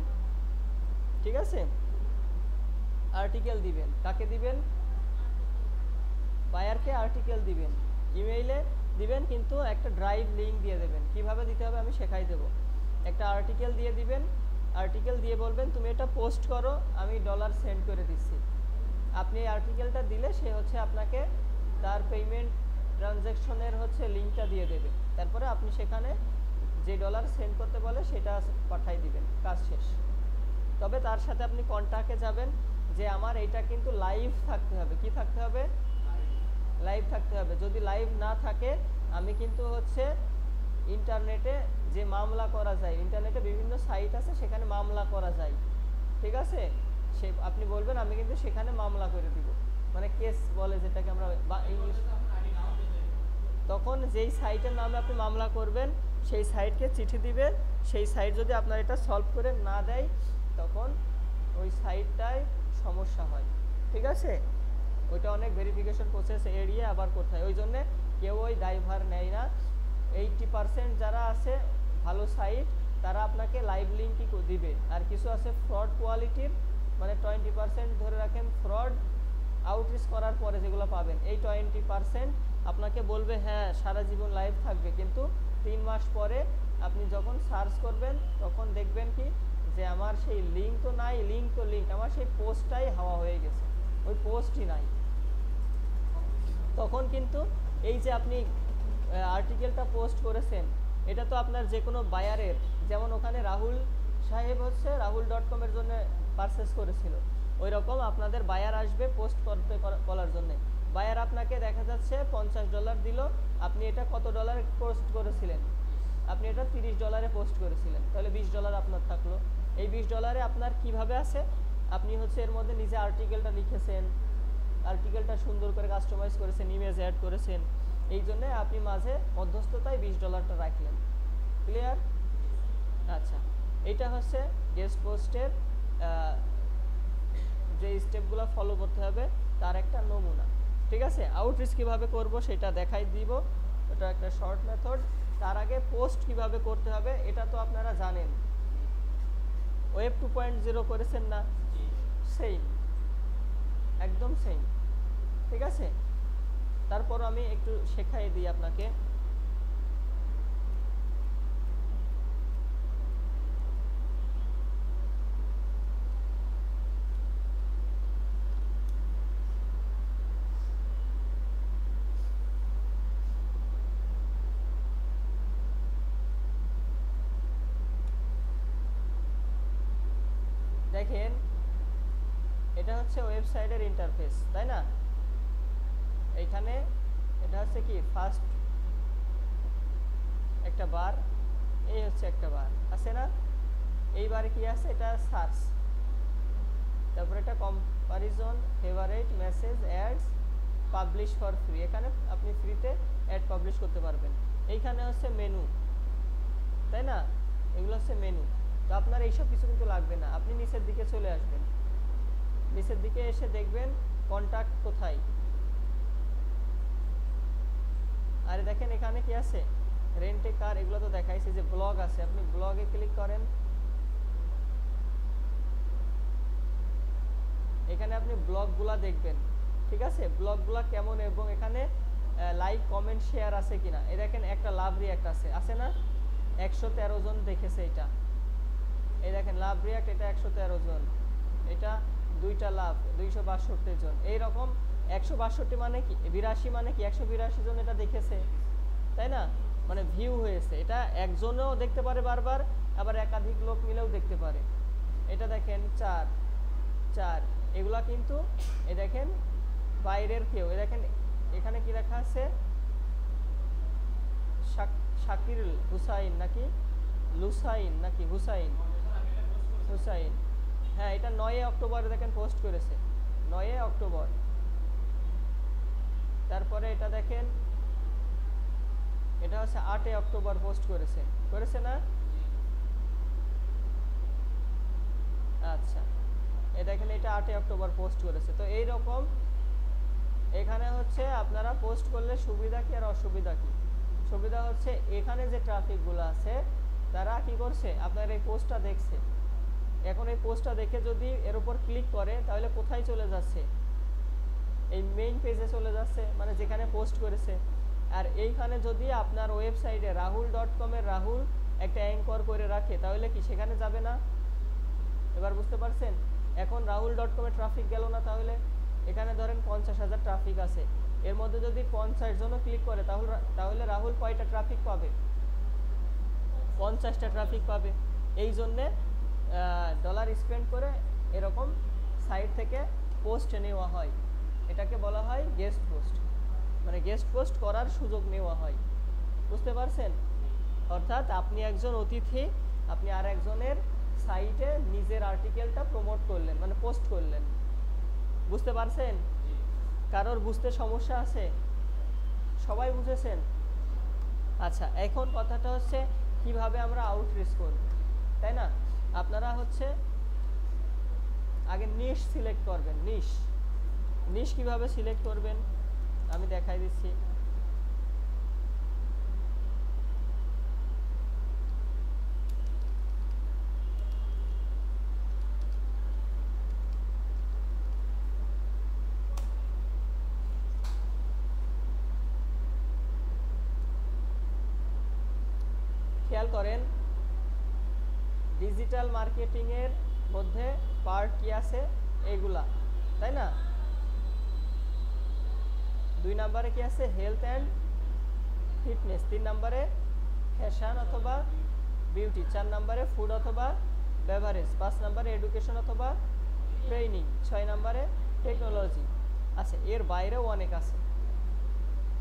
A: ঠিক আছে? আর্টিকেল দিবেন, কাকে দিবেন? বায়ারকে আর্টিকেল দিবেন, ইমেইলে দিবেন, কিন্তু একটা ড্রাইভ লিঙ্ক দিয়ে দেবেন। কিভাবে দিতে হবে আমি শেখাই দেব। একটা আর্টিকেল দিয়ে দিবেন, আর্টিকেল দিয়ে বলবেন তুমি এটা পোস্ট করো, আমি ডলার সেন্ড করে দিচ্ছি। আপনি এই আর্টিকেলটা দিলে সে হচ্ছে আপনাকে তার পেমেন্ট ট্রানজ্যাকশনের হচ্ছে লিঙ্কটা দিয়ে দেবে, তারপরে আপনি সেখানে যে ডলার সেন্ড করতে বলে সেটা পাঠাই দিবেন, কাজ শেষ। তবে তার সাথে আপনি কন্ট্যাক্টে যাবেন যে আমার এইটা কিন্তু লাইভ থাকতে হবে। কি থাকতে হবে? লাইভ থাকতে হবে। যদি লাইভ না থাকে আমি কিন্তু হচ্ছে ইন্টারনেটে যে মামলা করা যায়, ইন্টারনেটে বিভিন্ন সাইট আছে সেখানে মামলা করা যায়, ঠিক আছে? সে আপনি বলবেন আমি কিন্তু সেখানে মামলা করে দিব, মানে কেস বলে যেটাকে আমরা ইংলিশ। তখন যেই সাইটের নামে আপনি মামলা করবেন সেই সাইটকে চিঠি দিবেন, সেই সাইট যদি আপনার এটা সলভ করে না দেয় তখন ওই সাইটটায় সমস্যা হয়, ঠিক আছে? ওইটা অনেক ভেরিফিকেশন প্রসেস এড়িয়ে আবার করতে হয়, ওই জন্যে কেউ ওই ড্রাইভার নেয় না। 80% যারা আছে ভালো সাইট তারা আপনাকে লাইভ লিঙ্কই দিবে, আর কিছু আছে ফ্রড কোয়ালিটির, মানে 20% ধরে রাখেন ফ্রড আউটরিচ করার পরে যেগুলো পাবেন, এই 20% আপনাকে বলবে হ্যাঁ সারা জীবন লাইভ থাকবে, কিন্তু 3 মাস পরে আপনি যখন সার্চ করবেন তখন দেখবেন কি যে আমার সেই লিঙ্ক তো নাই, লিঙ্ক তো লিঙ্ক, আমার সেই পোস্টটাই হাওয়া হয়ে গেছে, ওই পোস্টই নাই। তখন কিন্তু এই যে আপনি আর্টিকেলটা পোস্ট করেছেন এটা তো আপনার যে কোনো বায়ারের, যেমন ওখানে রাহুল সাহেব হচ্ছে rahul.com এর জন্য পারচেস করেছিল, ওই রকম আপনাদের বায়ার আসবে পোস্ট করতে বলার জন্য। বায়ার আপনাকে দেখা যাচ্ছে $50 দিল, আপনি এটা কত ডলারে পোস্ট করেছিলেন? আপনি এটা $30 পোস্ট করেছিলেন, তাহলে $20 আপনার থাকলো। এই $20 আপনার কিভাবে আছে? আপনি হচ্ছে এর মধ্যে নিজে আর্টিকেলটা লিখেছেন, আর্টিকেলটা সুন্দর করে কাস্টমাইজ করেছেন, ইমেজ অ্যাড করেছেন, এই জন্য আপনি মাঝে মধ্যস্থতায় $20টা রাখলেন। ক্লিয়ার? আচ্ছা, এটা হচ্ছে গেস্ট পোস্টের যে স্টেপগুলো ফলো করতে হবে তার একটা নমুনা, ঠিক আছে? আউটরিচ কীভাবে করব সেটা দেখাই দিব, এটা একটা শর্ট মেথড। তার আগে পোস্ট কিভাবে করতে হবে এটা তো আপনারা জানেন, ওয়েব 2.0 করেছেন না? সেম, একদম সেম, ঠিক আছে? তারপর আমি একটু শেখাই দিই আপনাকে। দেখেন এটা হচ্ছে ওয়েবসাইটের ইন্টারফেস, তাই না? এইখানে এটা হচ্ছে কি ফার্স্ট একটা বার, এই হচ্ছে একটা বার আছে না, এই বারে কি আছে, এটা সার্চ, তারপরে এটা comparison, favourite, message, ads, publish for free, এখানে আপনি ফ্রিতে অ্যাড পাবলিশ করতে পারবেন। এইখানে হচ্ছে মেনু, তাই না, এগুলো হচ্ছে মেনু। তো আপনার এইসব কিছু কিন্তু লাগবে না, আপনি নিচের দিকে চলে আসবেন, নিচের দিকে এসে দেখবেন কন্টাক্ট কোথায়, আরে দেখেন এখানে কি আছে, রেন্টে কার, এগুলো তো দেখাইছে, যে ব্লগ আছে, আপনি ব্লগে ক্লিক করেন, এখানে আপনি ব্লগগুলা দেখবেন, ঠিক আছে, ব্লগগুলা কেমন এবং এখানে লাইক কমেন্ট শেয়ার আছে কিনা। এই দেখেন একটা লাভ রিয়াক্ট আছে, আছে না, 113 জন দেখেছে এটা, এই দেখেন লাভ রিয়াক্ট, এটা 113 জন, এটা দুইটা লাভ 262 জন, এইরকম 162 মানে কি 82 মানে কি 182 জন এটা দেখেছে, তাই না, মানে ভিউ হয়েছে। এটা একজনও দেখতে পারে বারবার, আবার একাধিক লোক মিলেও দেখতে পারে। এটা দেখেন 4 4, এগুলা কিন্তু এই দেখেন বাইরের কেউ, এই দেখেন এখানে কি লেখা আছে, শাকির হুসাইন নাকি লুসাইন নাকি হুসাইন, হুসাইন, হ্যাঁ এটা 9 অক্টোবরে দেখেন পোস্ট করেছে, 9 অক্টোবর। তারপরে এটা দেখেন, এটা হচ্ছে 8 অক্টোবর পোস্ট করেছে, করেছে না, আচ্ছা এই দেখেন এটা 8 অক্টোবর পোস্ট করেছে। তো এই রকম এখানে হচ্ছে আপনারা পোস্ট করলে সুবিধা কি আর অসুবিধা কি, সুবিধা হচ্ছে এখানে যে ট্রাফিকগুলো আছে তারা কি করছে, আপনার এই পোস্টটা দেখছে, এখন এই পোস্টটা দেখে যদি এর উপর ক্লিক করে তাহলে কোথায় চলে যাচ্ছে, এই মেইন পেজে চলে যাচ্ছে, মানে যেখানে পোস্ট করেছে। আর এইখানে যদি আপনার ওয়েবসাইটে rahul.com এর রাহুল একটা অ্যাঙ্কর করে রাখে তাহলে কি সেখানে যাবে না, এবার বুঝতে পারছেন। এখন rahul.com এর ট্রাফিক গেল না, তাহলে এখানে ধরেন 50,000 ট্রাফিক আছে, এর মধ্যে যদি 50 জনও ক্লিক করে তাহলে রাহুল কয়টা ট্রাফিক পাবে, 50টা ট্রাফিক পাবে। এই জন্যে ডলার স্পেন্ড করে এরকম সাইট থেকে পোস্ট নেওয়া হয়, এটাকে বলা হয় গেস্ট পোস্ট, মানে গেস্ট পোস্ট করার সুযোগ নেওয়া হয়, বুঝতে পারছেন। অর্থাৎ আপনি একজন অতিথি, আপনি আর একজনের সাইটে নিজের আর্টিকেলটা প্রমোট করলেন, মানে পোস্ট করলেন, বুঝতে পারছেন। কারোর বুঝতে সমস্যা আছে, সবাই বুঝেছেন। আচ্ছা এখন কথাটা হচ্ছে কিভাবে আমরা আউটরিচ করব, তাই না। আপনারা হচ্ছে আগে নিশ সিলেক্ট করবেন, নিশ, নিশ কিভাবে সিলেক্ট করবেন আমি দেখাই দিচ্ছি। খেয়াল করেন ডিজিটাল মার্কেটিং এর মধ্যে পার্ট কি আছে, এইগুলা, তাই না। 2 নম্বরে কি আছে, হেলথ অ্যান্ড ফিটনেস, 3 নম্বরে ফ্যাশন অথবা বিউটি, 4 নম্বরে ফুড অথবা বেভারেজ, 5 নম্বরে এডুকেশন অথবা ট্রেনিং, 6 নম্বরে টেকনোলজি। আচ্ছা এর বাইরেও অনেক আছে,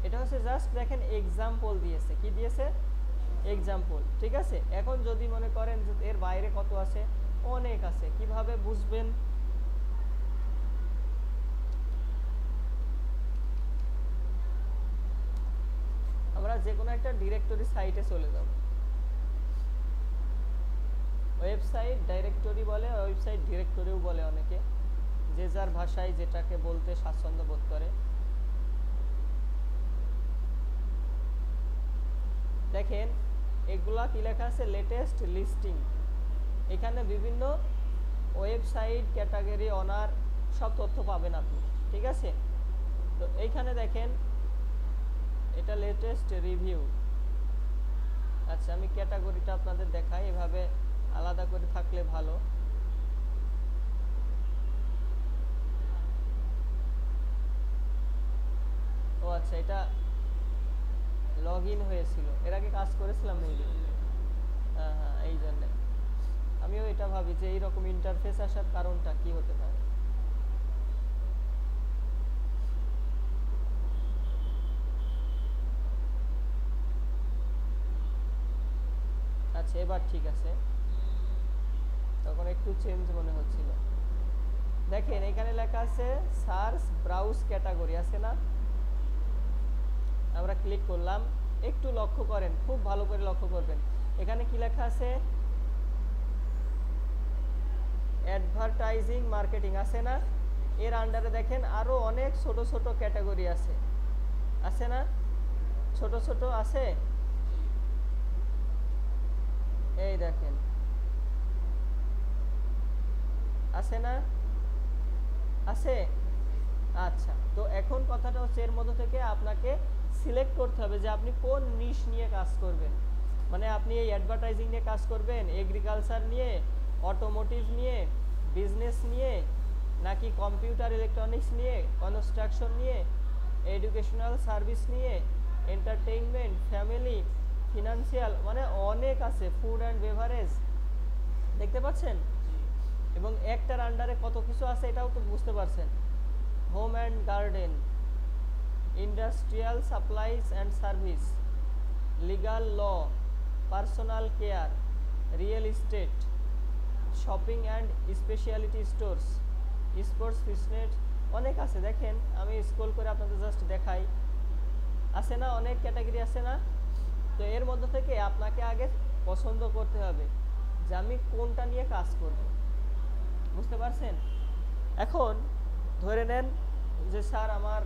A: এটা হচ্ছে জাস্ট দেখেন এক্সাম্পল দিয়েছে, কি দিয়েছে, এক্সাম্পল, ঠিক আছে। এখন যদি মনে করেন যে এর বাইরে কত আছে, অনেক আছে, কিভাবে বুঝবেন, আমরা যে কোনো একটা ডিরেক্টরি সাইটে চলে যাব, ওয়েবসাইট ডাইরেক্টরি বলে, ওয়েবসাইট ডিরেক্টরিও বলে অনেকে, যে যার ভাষায় যেটাকে বলতে স্বাচ্ছন্দ্য বোধ করে। দেখেন এগুলা কি লেখা আছে, লেটেস্ট লিস্টিং, এখানে বিভিন্ন ওয়েবসাইট ক্যাটাগরি অনার সব তথ্য পাবেন আপনি, ঠিক আছে। তো এইখানে দেখেন এটা লেটেস্ট রিভিউ। আচ্ছা আমি ক্যাটাগরিটা আপনাদের দেখাই, এভাবে আলাদা করে থাকলে ভালো। ও আচ্ছা এটা লগ ইন হয়েছিল, এর আগে কাজ করেছিলাম মেবি, হ্যাঁ হ্যাঁ এই জন্যে আমিও এটা ভাবি যে এইরকম ইন্টারফেস আসার কারণটা কি হতে পারে। আচ্ছা এবার ঠিক আছে, তখন একটু চেঞ্জ মনে হচ্ছিল। দেখেন এখানে লেখা আছে সার্চ ব্রাউজ ক্যাটাগরি, আছে না? আমরা ক্লিক করলাম, একটু লক্ষ্য করেন, খুব ভালো করে লক্ষ্য করবেন। এখানে কি লেখা আছে? অ্যাডভার্টাইজিং মার্কেটিং, আছে না? এর আন্ডারে দেখেন আরো অনেক ছোট ছোট ক্যাটাগরি আছে, আছে না? ছোট ছোট আছে, এই দেখেন, আছে না? আছে। আচ্ছা, তো এখন কথাটা হচ্ছে এর মধ্যে থেকে আপনাকে সিলেক্ট করতে হবে যে আপনি কোন নিশ নিয়ে কাজ করবেন। মানে আপনি এই অ্যাডভার্টাইজিং নিয়ে কাজ করবেন, এগ্রিকালচার নিয়ে, অটোমোটিভ নিয়ে, বিজনেস নিয়ে, নাকি কম্পিউটার ইলেকট্রনিক্স নিয়ে, কনস্ট্রাকশন নিয়ে, এডুকেশনাল সার্ভিস নিয়ে, এন্টারটেইনমেন্ট, ফ্যামিলি, ফিনান্সিয়াল, মানে অনেক আছে, ফুড অ্যান্ড বেভারেজ, দেখতে পাচ্ছেন? এবং একটার আন্ডারে কত কিছু আছে এটাও তো বুঝতে পারছেন। Home and garden, industrial supplies and service, legal law, personal care, real estate, shopping and speciality stores, sports, fitness, অনেক আছে। দেখেন আমি স্ক্রল করে আপনাদের জাস্ট দেখাই, আছে না? অনেক ক্যাটাগরি আছে না? তো এর মধ্যে থেকে আপনাকে আগে পছন্দ করতে হবে যে আমি কোনটা নিয়ে কাজ করব, বুঝতে পারছেন? এখন ধরে নেন যে স্যার আমার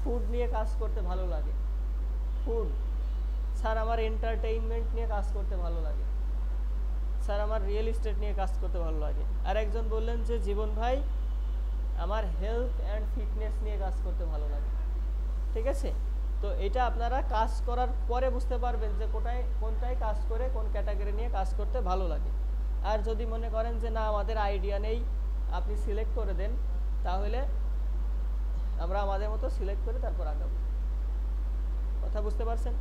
A: ফুড নিয়ে কাজ করতে ভালো লাগে, ফুড। স্যার আমার এন্টারটেইনমেন্ট নিয়ে কাজ করতে ভালো লাগে, স্যার আমার রিয়েল এস্টেট নিয়ে কাজ করতে ভালো লাগে। আর একজন বললেন যে জীবন ভাই আমার হেলথ অ্যান্ড ফিটনেস নিয়ে কাজ করতে ভালো লাগে। ঠিক আছে, তো এটা আপনারা কাজ করার পরে বুঝতে পারবেন যে কোনটায় কাজ করে কোন ক্যাটাগরি নিয়ে কাজ করতে ভালো লাগে। আর যদি মনে করেন যে না আমাদের আইডিয়া নেই, আপনি সিলেক্ট করে দেন, তাহলে আমরা আমাদের মতো সিলেক্ট করে তারপর আগাবো। কথা বুঝতে পারছেন?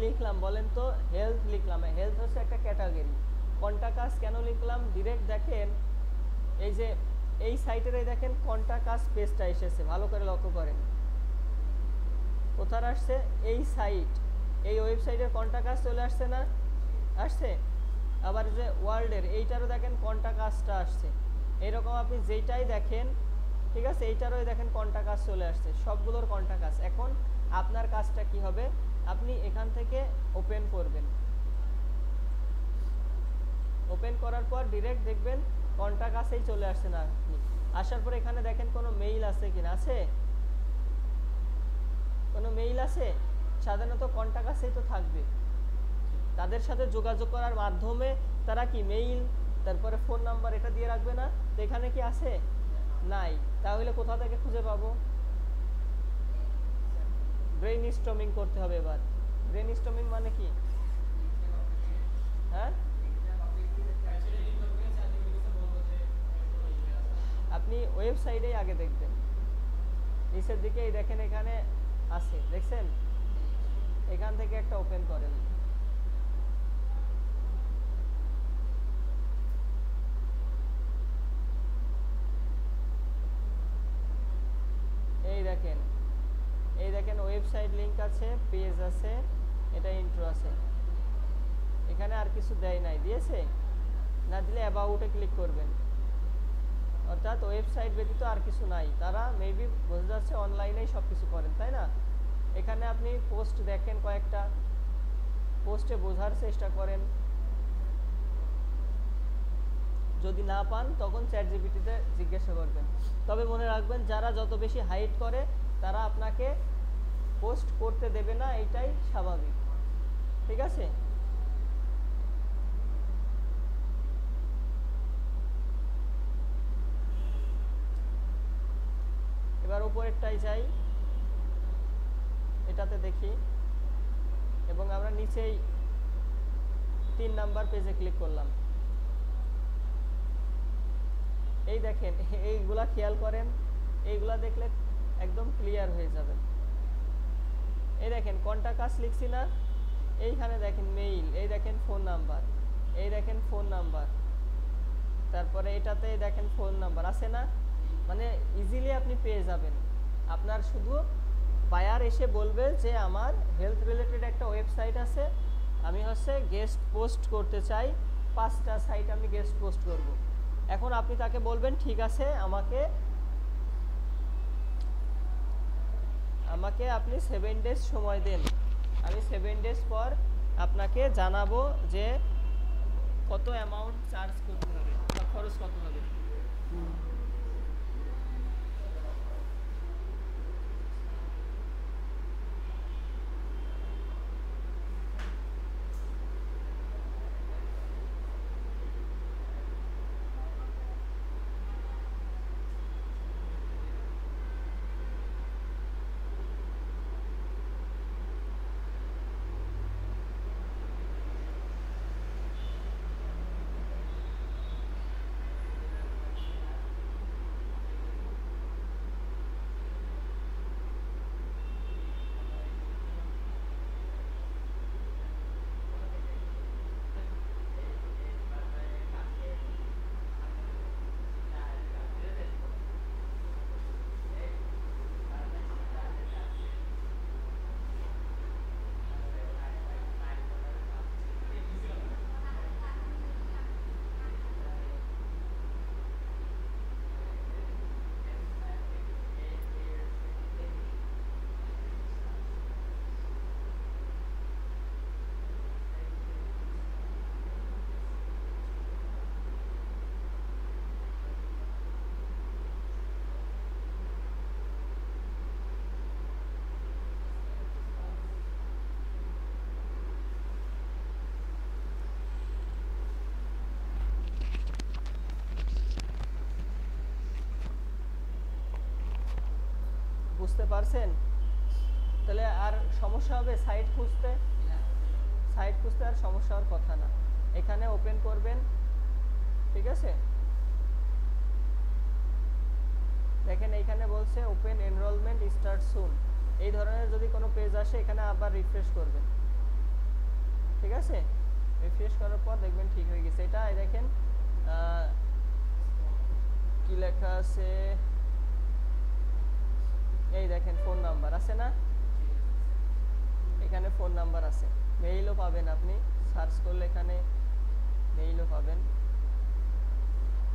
A: লিখলাম বলেন তো? হেলথ লিখলাম, হেলথ হচ্ছে একটা ক্যাটাগরি। কোনটা কাজ কেন লিখলাম? ডিরেক্ট দেখেন এই যে এই সাইটের এই দেখেন কোনটা কাজ পেজটা এসেছে, ভালো করে লক্ষ্য করেন। কোথায় আসছে? এই সাইট, এই ওয়েবসাইটের কোনটা কাজ চলে আসছে না? আসছে। আবার যে ওয়ার্ল্ডের এইটারও দেখেন কোনটা কাজটা আসছে। এইরকম আপনি যেইটাই দেখেন, ঠিক আছে, এইটারও দেখেন কোনটা কাজ চলে আসছে, সবগুলোর কোনটা কাজ। এখন আপনার কাজটা কি হবে? আপনি এখান থেকে ওপেন করবেন, ওপেন করার পর ডিরেক্ট দেখবেন কোনটা কাছেই চলে আসছে না। আপনি আসার পর এখানে দেখেন কোনো মেইল আছে কিনা, আছে? কোনো মেইল আছে? সাধারণত কোনটা কাছেই তো থাকবে। তাদের সাথে যোগাযোগ করার মাধ্যমে তারা কি মেইল, তারপরে ফোন নাম্বার এটা দিয়ে রাখবে না? তো এখানে কি আছে? নাই। তাহলে কোথা থেকে খুঁজে পাবো? ব্রেইন স্টর্মিং করতে হবে। এবার ব্রেইন স্টর্মিং মানে কি? হ্যাঁ, আপনি ওয়েবসাইটেই আগে দেখবেন, নিচের দিকেই দেখেন এখানে আছে, দেখছেন? এখান থেকে একটা ওপেন করেন। এই দেখেন, এই দেখেন ওয়েবসাইট লিংক আছে, পেজ আছে, এটা ইন্ট্রো আছে। এখানে আর কিছু দেয় নাই, দিয়েছে? না দিলে অ্যাবাউটে ক্লিক করবেন, অর্থাৎ ওয়েবসাইট ব্যতীত আর কিছু নাই। তারা মেবি বোঝা যাচ্ছে অনলাইনেই সব কিছু করেন, তাই না? এখানে আপনি পোস্ট দেখেন, কয়েকটা পোস্টে বোঝার চেষ্টা করেন। যদি না পান তখন চ্যাটজিপিটিতে জিজ্ঞাসা করবেন। তবে মনে রাখবেন যারা যত বেশি হাইড করে তারা আপনাকে পোস্ট করতে দেবে না, এটাই স্বাভাবিক। ঠিক আছে? এবার উপরেরটাই যাই, এটাতে দেখি, এবং আমরা নিচেই 3 নাম্বার পেজে ক্লিক করলাম। এই দেখেন এইগুলা খেয়াল করেন, এইগুলা দেখলে একদম ক্লিয়ার হয়ে যাবে। এই দেখেন কন্টাক্ট আস লিখছি না, এইখানে দেখেন মেইল, এই দেখেন ফোন নাম্বার, এই দেখেন ফোন নাম্বার, তারপরে এটাতে দেখেন ফোন নাম্বার আছে না, মানে ইজিলি আপনি পেয়ে যাবেন। আপনার শুধু বায়ার এসে বলবে যে আমার হেলথ রিলেটেড একটা ওয়েবসাইট আছে, আমি হচ্ছে গেস্ট পোস্ট করতে চাই, 5টা সাইট আমি গেস্ট পোস্ট করব। এখন আপনি তাকে বলবেন ঠিক আছে, আমাকে আপনি 7 ডেজ সময় দেন, আমি 7 ডেজ পর আপনাকে জানাবো যে কত অ্যামাউন্ট চার্জ করতে হবে বা খরচ কত হবে। বুঝতে পারছেন? তাহলে আর সমস্যা হবে সাইট খুঁজতে? সাইট খুঁজতে আর সমস্যা হওয়ার কথা না। এখানে ওপেন করবেন, ঠিক আছে? দেখেন এইখানে বলছে ওপেন এনরোলমেন্ট স্টার্ট সুন। এই ধরনের যদি কোনো পেজ আসে এখানে আবার রিফ্রেশ করবেন, ঠিক আছে? রিফ্রেশ করার পর দেখবেন ঠিক হয়ে গেছে। এটা এই দেখেন কি লেখা আছে, এই দেখেন ফোন নাম্বার আছে না, এখানে ফোন নাম্বার আছে, মেইলও পাবেন, আপনি সার্চ করলে এখানে মেইলও পাবেন।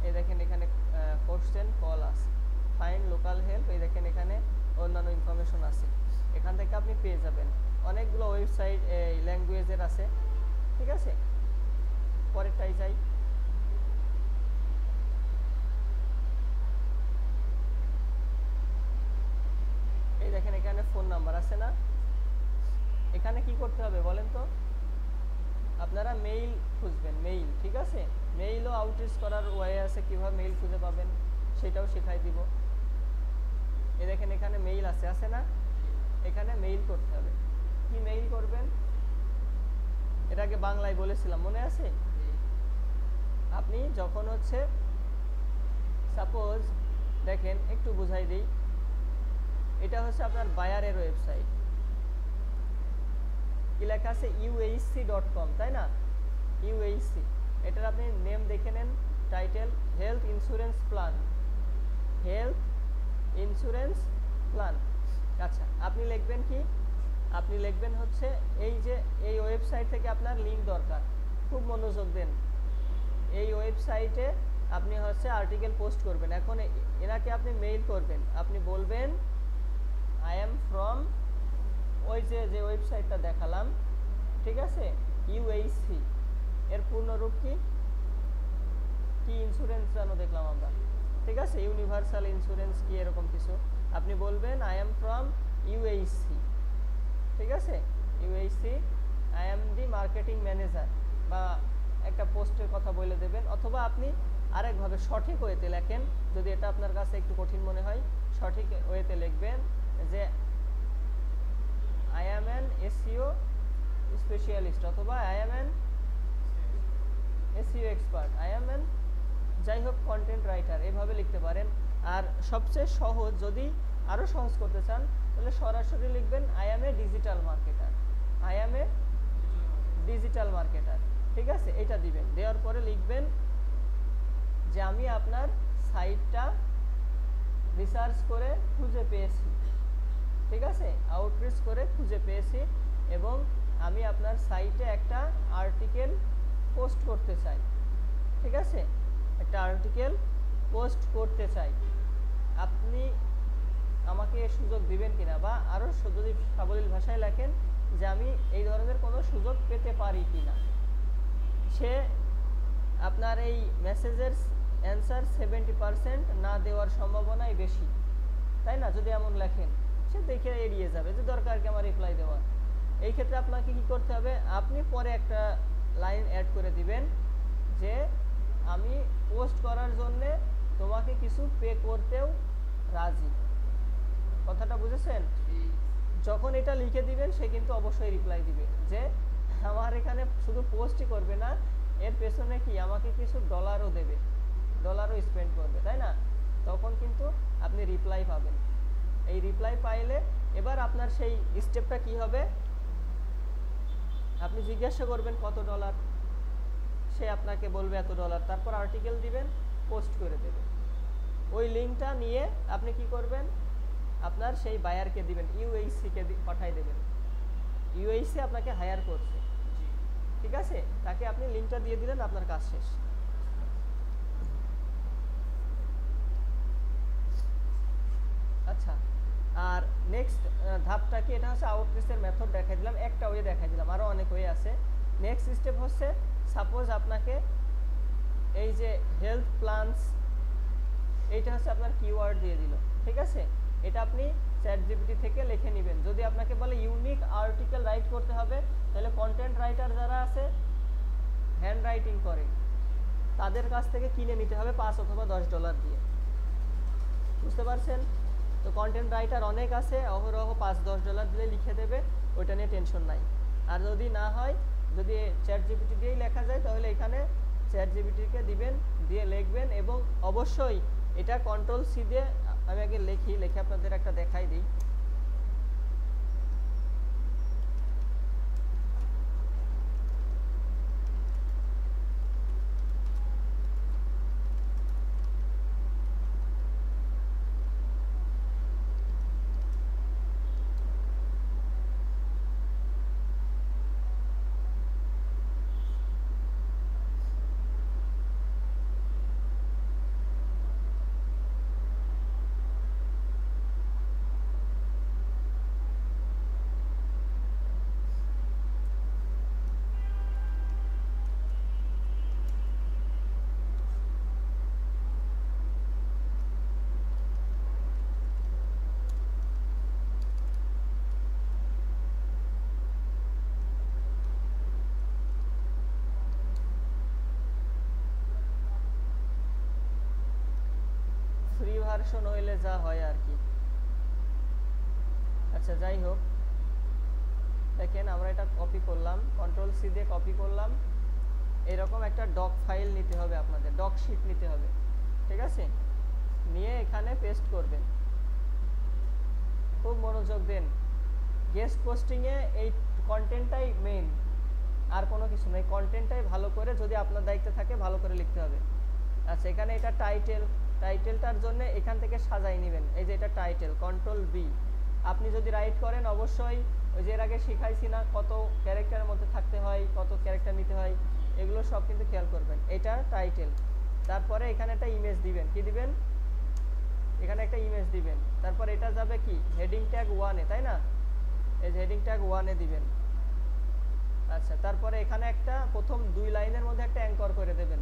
A: এই দেখেন এখানে কোশ্চেন কল আছে, ফাইন্ড লোকাল হেল্প, এই দেখেন এখানে অন্যান্য ইনফরমেশন আছে, এখান থেকে আপনি পেয়ে যাবেন। অনেকগুলো ওয়েবসাইট এই ল্যাঙ্গুয়েজের আছে, ঠিক আছে? পরেরটাই যাই। এই দেখেন এখানে ফোন নাম্বার আছে না, এখানে কি করতে হবে বলেন তো? আপনারা মেইল খুঁজবেন, মেইল, ঠিক আছে? মেইলও আউটরিচ করার ওয়ে আছে, কিভাবে মেইল খুঁজে পাবেন সেটাও শেখাই দিব। এই দেখেন এখানে মেইল আছে না, এখানে মেইল করতে হবে। কি মেইল করবেন? এর আগে বাংলায় বলেছিলাম, মনে আছে? আপনি যখন হচ্ছে সাপোজ দেখেন একটু বুঝাই দিই, এটা হচ্ছে আপনার বায়ারের ওয়েবসাইট, কি লেখা আছে uhc.com, তাই না? uhc, এটার আপনি নেম দেখে নেন, title health insurance plan, health insurance plan. আচ্ছা, আপনি লিখবেন কি? আপনি লিখবেন হচ্ছে এই যে এই ওয়েবসাইট থেকে আপনার লিঙ্ক দরকার, খুব মনোযোগ দেন। এই ওয়েবসাইটে আপনি হচ্ছে আর্টিকেল পোস্ট করবেন। এখন এনাকে আপনি মেইল করবেন, আপনি বলবেন আই এম ফ্রম ওই যে ওয়েবসাইটটা দেখালাম, ঠিক আছে? UHC এর পূর্ণরূপ কি? কি ইন্স্যুরেন্স জানো দেখলাম আমরা, ঠিক আছে? ইউনিভার্সাল ইন্স্যুরেন্স কি এরকম কিছু। আপনি বলবেন আই এম ফ্রম UHC, ঠিক আছে? UHC, I am the marketing manager, বা একটা পোস্টের কথা বলে দেবেন। অথবা আপনি আরেকভাবে সঠিক ওয়েতে লেখেন, যদি এটা আপনার কাছে একটু কঠিন মনে হয়, সঠিক ওয়েতে লিখবেন যে I am an SEO specialist, অথবা I am an SEO expert, I am an যাই হোক কন্টেন্ট রাইটার এভাবে লিখতে পারেন। আর সবচেয়ে সহজ, যদি আরও সহজ করতে চান তাহলে সরাসরি লিখবেন I am A digital marketer, I am A digital marketer. ঠিক আছে, এটা দিবেন। দেওয়ার পরে লিখবেন যে আমি আপনার সাইটটা রিসার্চ করে খুঁজে পেয়েছি। ঠিক আছে, আউটরিচ করে খুঁজে পেয়েছি এবং আমি আপনার সাইটে একটা আর্টিকেল পোস্ট করতে চাই। ঠিক আছে, একটা আর্টিকেল পোস্ট করতে চাই, আপনি আমাকে এই সুযোগ দিবেন কিনা, বা আরও যদি সাবলীল ভাষায় লেখেন যে আমি এই ধরনের কোনো সুযোগ পেতে পারি কিনা। সে আপনার এই মেসেজের অ্যান্সার 70% না দেওয়ার সম্ভাবনাই বেশি, তাই না? যদি এমন লেখেন সে দেখে এড়িয়ে যাবে, যে দরকার কি আমার রিপ্লাই দেওয়ার। এই ক্ষেত্রে আপনাকে কি করতে হবে, আপনি পরে একটা লাইন অ্যাড করে দিবেন যে আমি পোস্ট করার জন্যে তোমাকে কিছু পে করতেও রাজি। কথাটা বুঝেছেন? যখন এটা লিখে দিবেন সে কিন্তু অবশ্যই রিপ্লাই দিবে যে আমার এখানে শুধু পোস্টই করবে না, এর পেছনে কি আমাকে কিছু ডলারও দেবে, ডলারও স্পেন্ড করবে, তাই না? তখন কিন্তু আপনি রিপ্লাই পাবেন। এই রিপ্লাই পাইলে এবার আপনার সেই স্টেপটা কি হবে, আপনি জিজ্ঞাসা করবেন কত ডলার, সে আপনাকে বলবে এত ডলার, তারপর আর্টিকেল দিবেন, পোস্ট করে দেবে। ওই লিঙ্কটা নিয়ে আপনি কি করবেন, আপনার সেই বায়ারকে দিবেন, ইউএইসিকে পাঠাই দেবেন। ইউএইসি আপনাকে হায়ার করছে, ঠিক আছে, তাকে আপনি লিঙ্কটা দিয়ে দিলেন, আপনার কাজ শেষ। আচ্ছা, আর নেক্সট ধাপটা কি, এটা হচ্ছে আউটরিচের মেথড দেখাই দিলাম, একটা ওয়ে দেখাই দিলাম, আরও অনেক ওয়ে আছে। নেক্সট স্টেপ হচ্ছে, সাপোজ আপনাকে এই যে হেলথ প্ল্যানস, এইটা হচ্ছে আপনার কিওয়ার্ড দিয়ে দিল। ঠিক আছে, এটা আপনি চ্যাটজিপিটি থেকে লিখে নেবেন। যদি আপনাকে বলে ইউনিক আর্টিকেল রাইট করতে হবে, তাহলে কন্টেন্ট রাইটার যারা আছে হ্যান্ড রাইটিং করে তাদের কাছ থেকে কিনে নিতে হবে 5 অথবা $10 দিয়ে। বুঝতে পারছেন? তো কন্টেন্ট রাইটার অনেক আছে, অহরহ $5-10 দিলে লিখে দেবে, ওইটা নিয়ে টেনশন নাই। আর যদি না হয়, যদি চ্যাটজিপিটি দিয়েই লেখা যায়, তাহলে এখানে চ্যাটজিপিটিকে দিবেন, দিয়ে লিখবেন, এবং অবশ্যই এটা Ctrl+C দিয়ে, আমি আগে লিখে আপনাদের একটা দেখাই দিই। ফ্রি ভার্সন হইলে যা হয় আর কি। আচ্ছা, যাই হোক, দেখেন আমরা এটা কপি করলাম, Ctrl+C দিয়ে কপি করলাম। এরকম একটা ডক ফাইল নিতে হবে আপনাদের, ডক শিট নিতে হবে। ঠিক আছে, নিয়ে এখানে পেস্ট করবেন। খুব মনোযোগ দেন, গেস্ট পোস্টিংয়ে এই কন্টেন্টটাই মেইন, আর কোনো কিছু নেই। কন্টেন্টটাই ভালো করে, যদি আপনার দায়িত্ব থাকে, ভালো করে লিখতে হবে। আচ্ছা, এখানে এটা টাইটেল, টাইটেলটার জন্য এখান থেকে সাজাই নেবেন। এই যে এটা টাইটেল, Ctrl+V। আপনি যদি রাইট করেন, অবশ্যই ওই যে এর আগে শিখাইছি না কত ক্যারেক্টারের মধ্যে থাকতে হয়, কত ক্যারেক্টার নিতে হয়, এগুলো সব কিন্তু খেয়াল করবেন। এটা টাইটেল, তারপরে এখানে একটা ইমেজ দিবেন। কি দিবেন? এখানে একটা ইমেজ দিবেন। তারপর এটা যাবে কি, হেডিং ট্যাগ 1-এ, তাই না? এই যে হেডিং ট্যাগ 1-এ দিবেন। আচ্ছা, তারপরে এখানে একটা প্রথম 2 লাইনের মধ্যে একটা অ্যাঙ্কর করে দেবেন।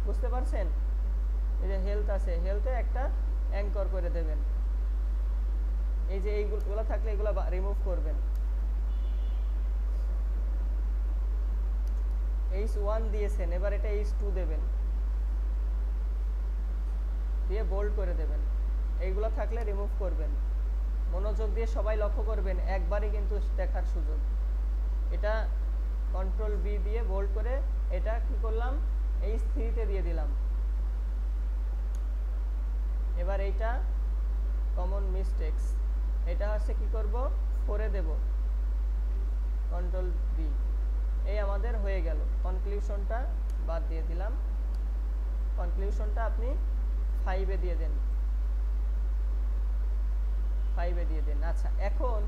A: বুঝতে পারছেন? এই যে হেলথ আছে, হেলথে একটা অ্যাঙ্কর করে দেবেন। এই যে এইগুলো থাকলে এগুলো রিমুভ করবেন। H1 দিয়েছেন, এবার এটা H2 দেবেন, দিয়ে বোল্ড করে দেবেন। এইগুলো থাকলে রিমুভ করবেন। মনোযোগ দিয়ে সবাই লক্ষ্য করবেন, একবারই কিন্তু দেখার সুযোগ। এটা Ctrl+V দিয়ে বোল্ড করে, এটা কি করলাম, H3-তে দিয়ে দিলাম। এবার এইটা কমন মিস্টেক্স, এটা হচ্ছে কি করব, 4-এ দেব, কন্ট্রোল বি, এই আমাদের হয়ে গেল। কনক্লুশনটা বাদ দিয়ে দিলাম, কনক্লুশনটা আপনি 5-এ দিয়ে দেন, 5-এ দিয়ে দেন। আচ্ছা, এখন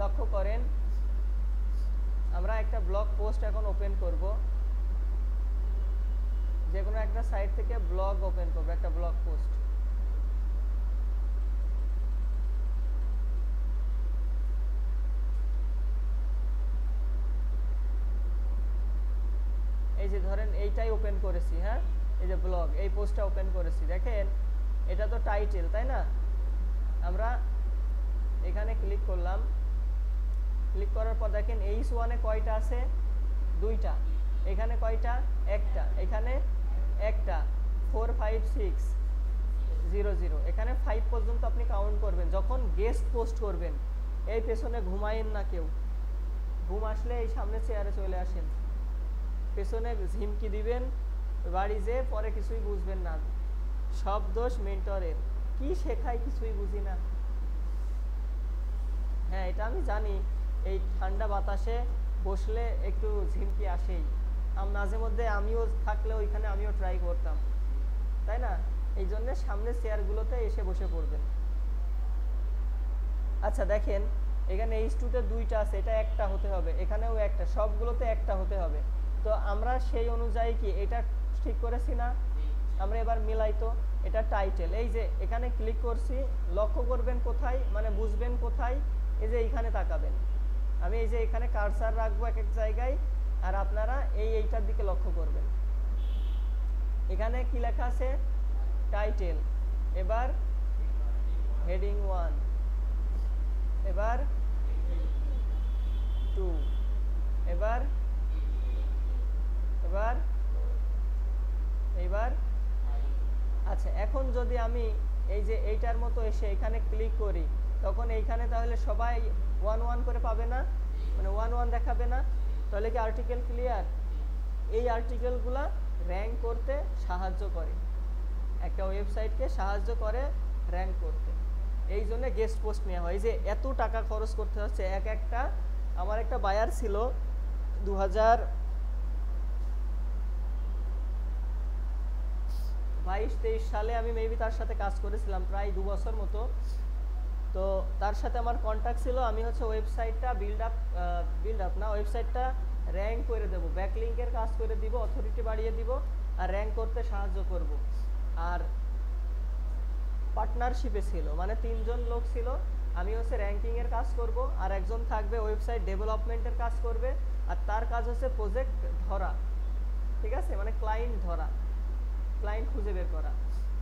A: লক্ষ্য করেন আমরা একটা ব্লগ পোস্ট এখন ওপেন করব, যে কোনো একটা সাইট থেকে ব্লগ ওপেন করব, একটা ব্লগ পোস্ট। এই যে ধরেন এইটাই ওপেন করেছি, হ্যাঁ, এই যে ব্লগ, এই পোস্টটা ওপেন করেছি, দেখেন এটা তো টাইটেল, তাই না? আমরা এখানে ক্লিক করলাম, ক্লিক করার পর দেখেন H1-এ কয়টা আছে, 2টা, এখানে কয়টা, একটা, এখানে একটা, 4 5 6 0 0, এখানে 5 পর্যন্ত আপনি কাউন্ট করবেন। যখন গেস্ট পোস্ট করবেন এই পেছনে ঘুমায়েন না কেউ, ঘুম আসলে এই সামনে চেয়ারে চলে আসেন, পেছনে ঝিমকি দিবেন, বাড়ি যেয়ে পরে কিছুই বুঝবেন না, সব দোষ মেন্টরের, কি শেখায় কিছুই বুঝি না। হ্যাঁ, এটা আমি জানি, এই ঠান্ডা বাতাসে বসলে একটু ঝিমকি আসেই, মাঝে মধ্যে আমিও থাকলে ওইখানে আমিও ট্রাই করতাম, তাই না? এই জন্য সামনে চেয়ারগুলোতে এসে বসে পড়বেন। আচ্ছা দেখেন এখানে H2-তে 2টা আছে, এটা একটা হতে হবে, এখানেও একটা, সবগুলোতে একটা হতে হবে। তো আমরা সেই অনুযায়ী কি এটা ঠিক করেছি না? আমরা এবার মিলাই, তো এটা টাইটেল, এই যে এখানে ক্লিক করছি, লক্ষ্য করবেন কোথায়, মানে বুঝবেন কোথায়, এই যে এইখানে তাকাবেন, আমি এই যে এখানে কার্সার রাখবো এক এক জায়গায়, আর আপনারা এইটার দিকে লক্ষ্য করবেন। এখানে কি লেখা আছে, টাইটেল, এবার হেডিং 1, এবার 2, এবার এবার এইবার। আচ্ছা, এখন যদি আমি এই যে এইটার মতো এসে এখানে ক্লিক করি, তখন এইখানে তাহলে সবাই 1 1 করে পাবে না, মানে 1 1 দেখাবে না, তাহলে কি আর্টিকেল ক্লিয়ার? এই আর্টিকেলগুলা র্যাঙ্ক করতে সাহায্য করে, একটা ওয়েবসাইটকে সাহায্য করে র্যাঙ্ক করতে, এই জন্য গেস্ট পোস্ট নেওয়া হয়। যে এত টাকা খরচ করতে হচ্ছে এক একটা। আমার একটা বায়ার ছিল 2022-23 সালে, আমি মেবি তার সাথে কাজ করেছিলাম প্রায় 2 বছর মতো। তো তার সাথে আমার কন্ট্যাক্ট ছিল, আমি হচ্ছে ওয়েবসাইটটা বিল্ড আপ না, ওয়েবসাইটটা র্যাঙ্ক করে দেবো, ব্যাকলিঙ্কের কাজ করে দিব, অথরিটি বাড়িয়ে দিব, আর র্যাঙ্ক করতে সাহায্য করব। আর পার্টনারশিপে ছিল, মানে 3 জন লোক ছিল, আমি হচ্ছে র্যাঙ্কিংয়ের কাজ করব, আর একজন থাকবে ওয়েবসাইট ডেভেলপমেন্টের কাজ করবে, আর তার কাজ হচ্ছে প্রজেক্ট ধরা, ঠিক আছে, মানে ক্লায়েন্ট ধরা, ক্লায়েন্ট খুঁজে বের করা।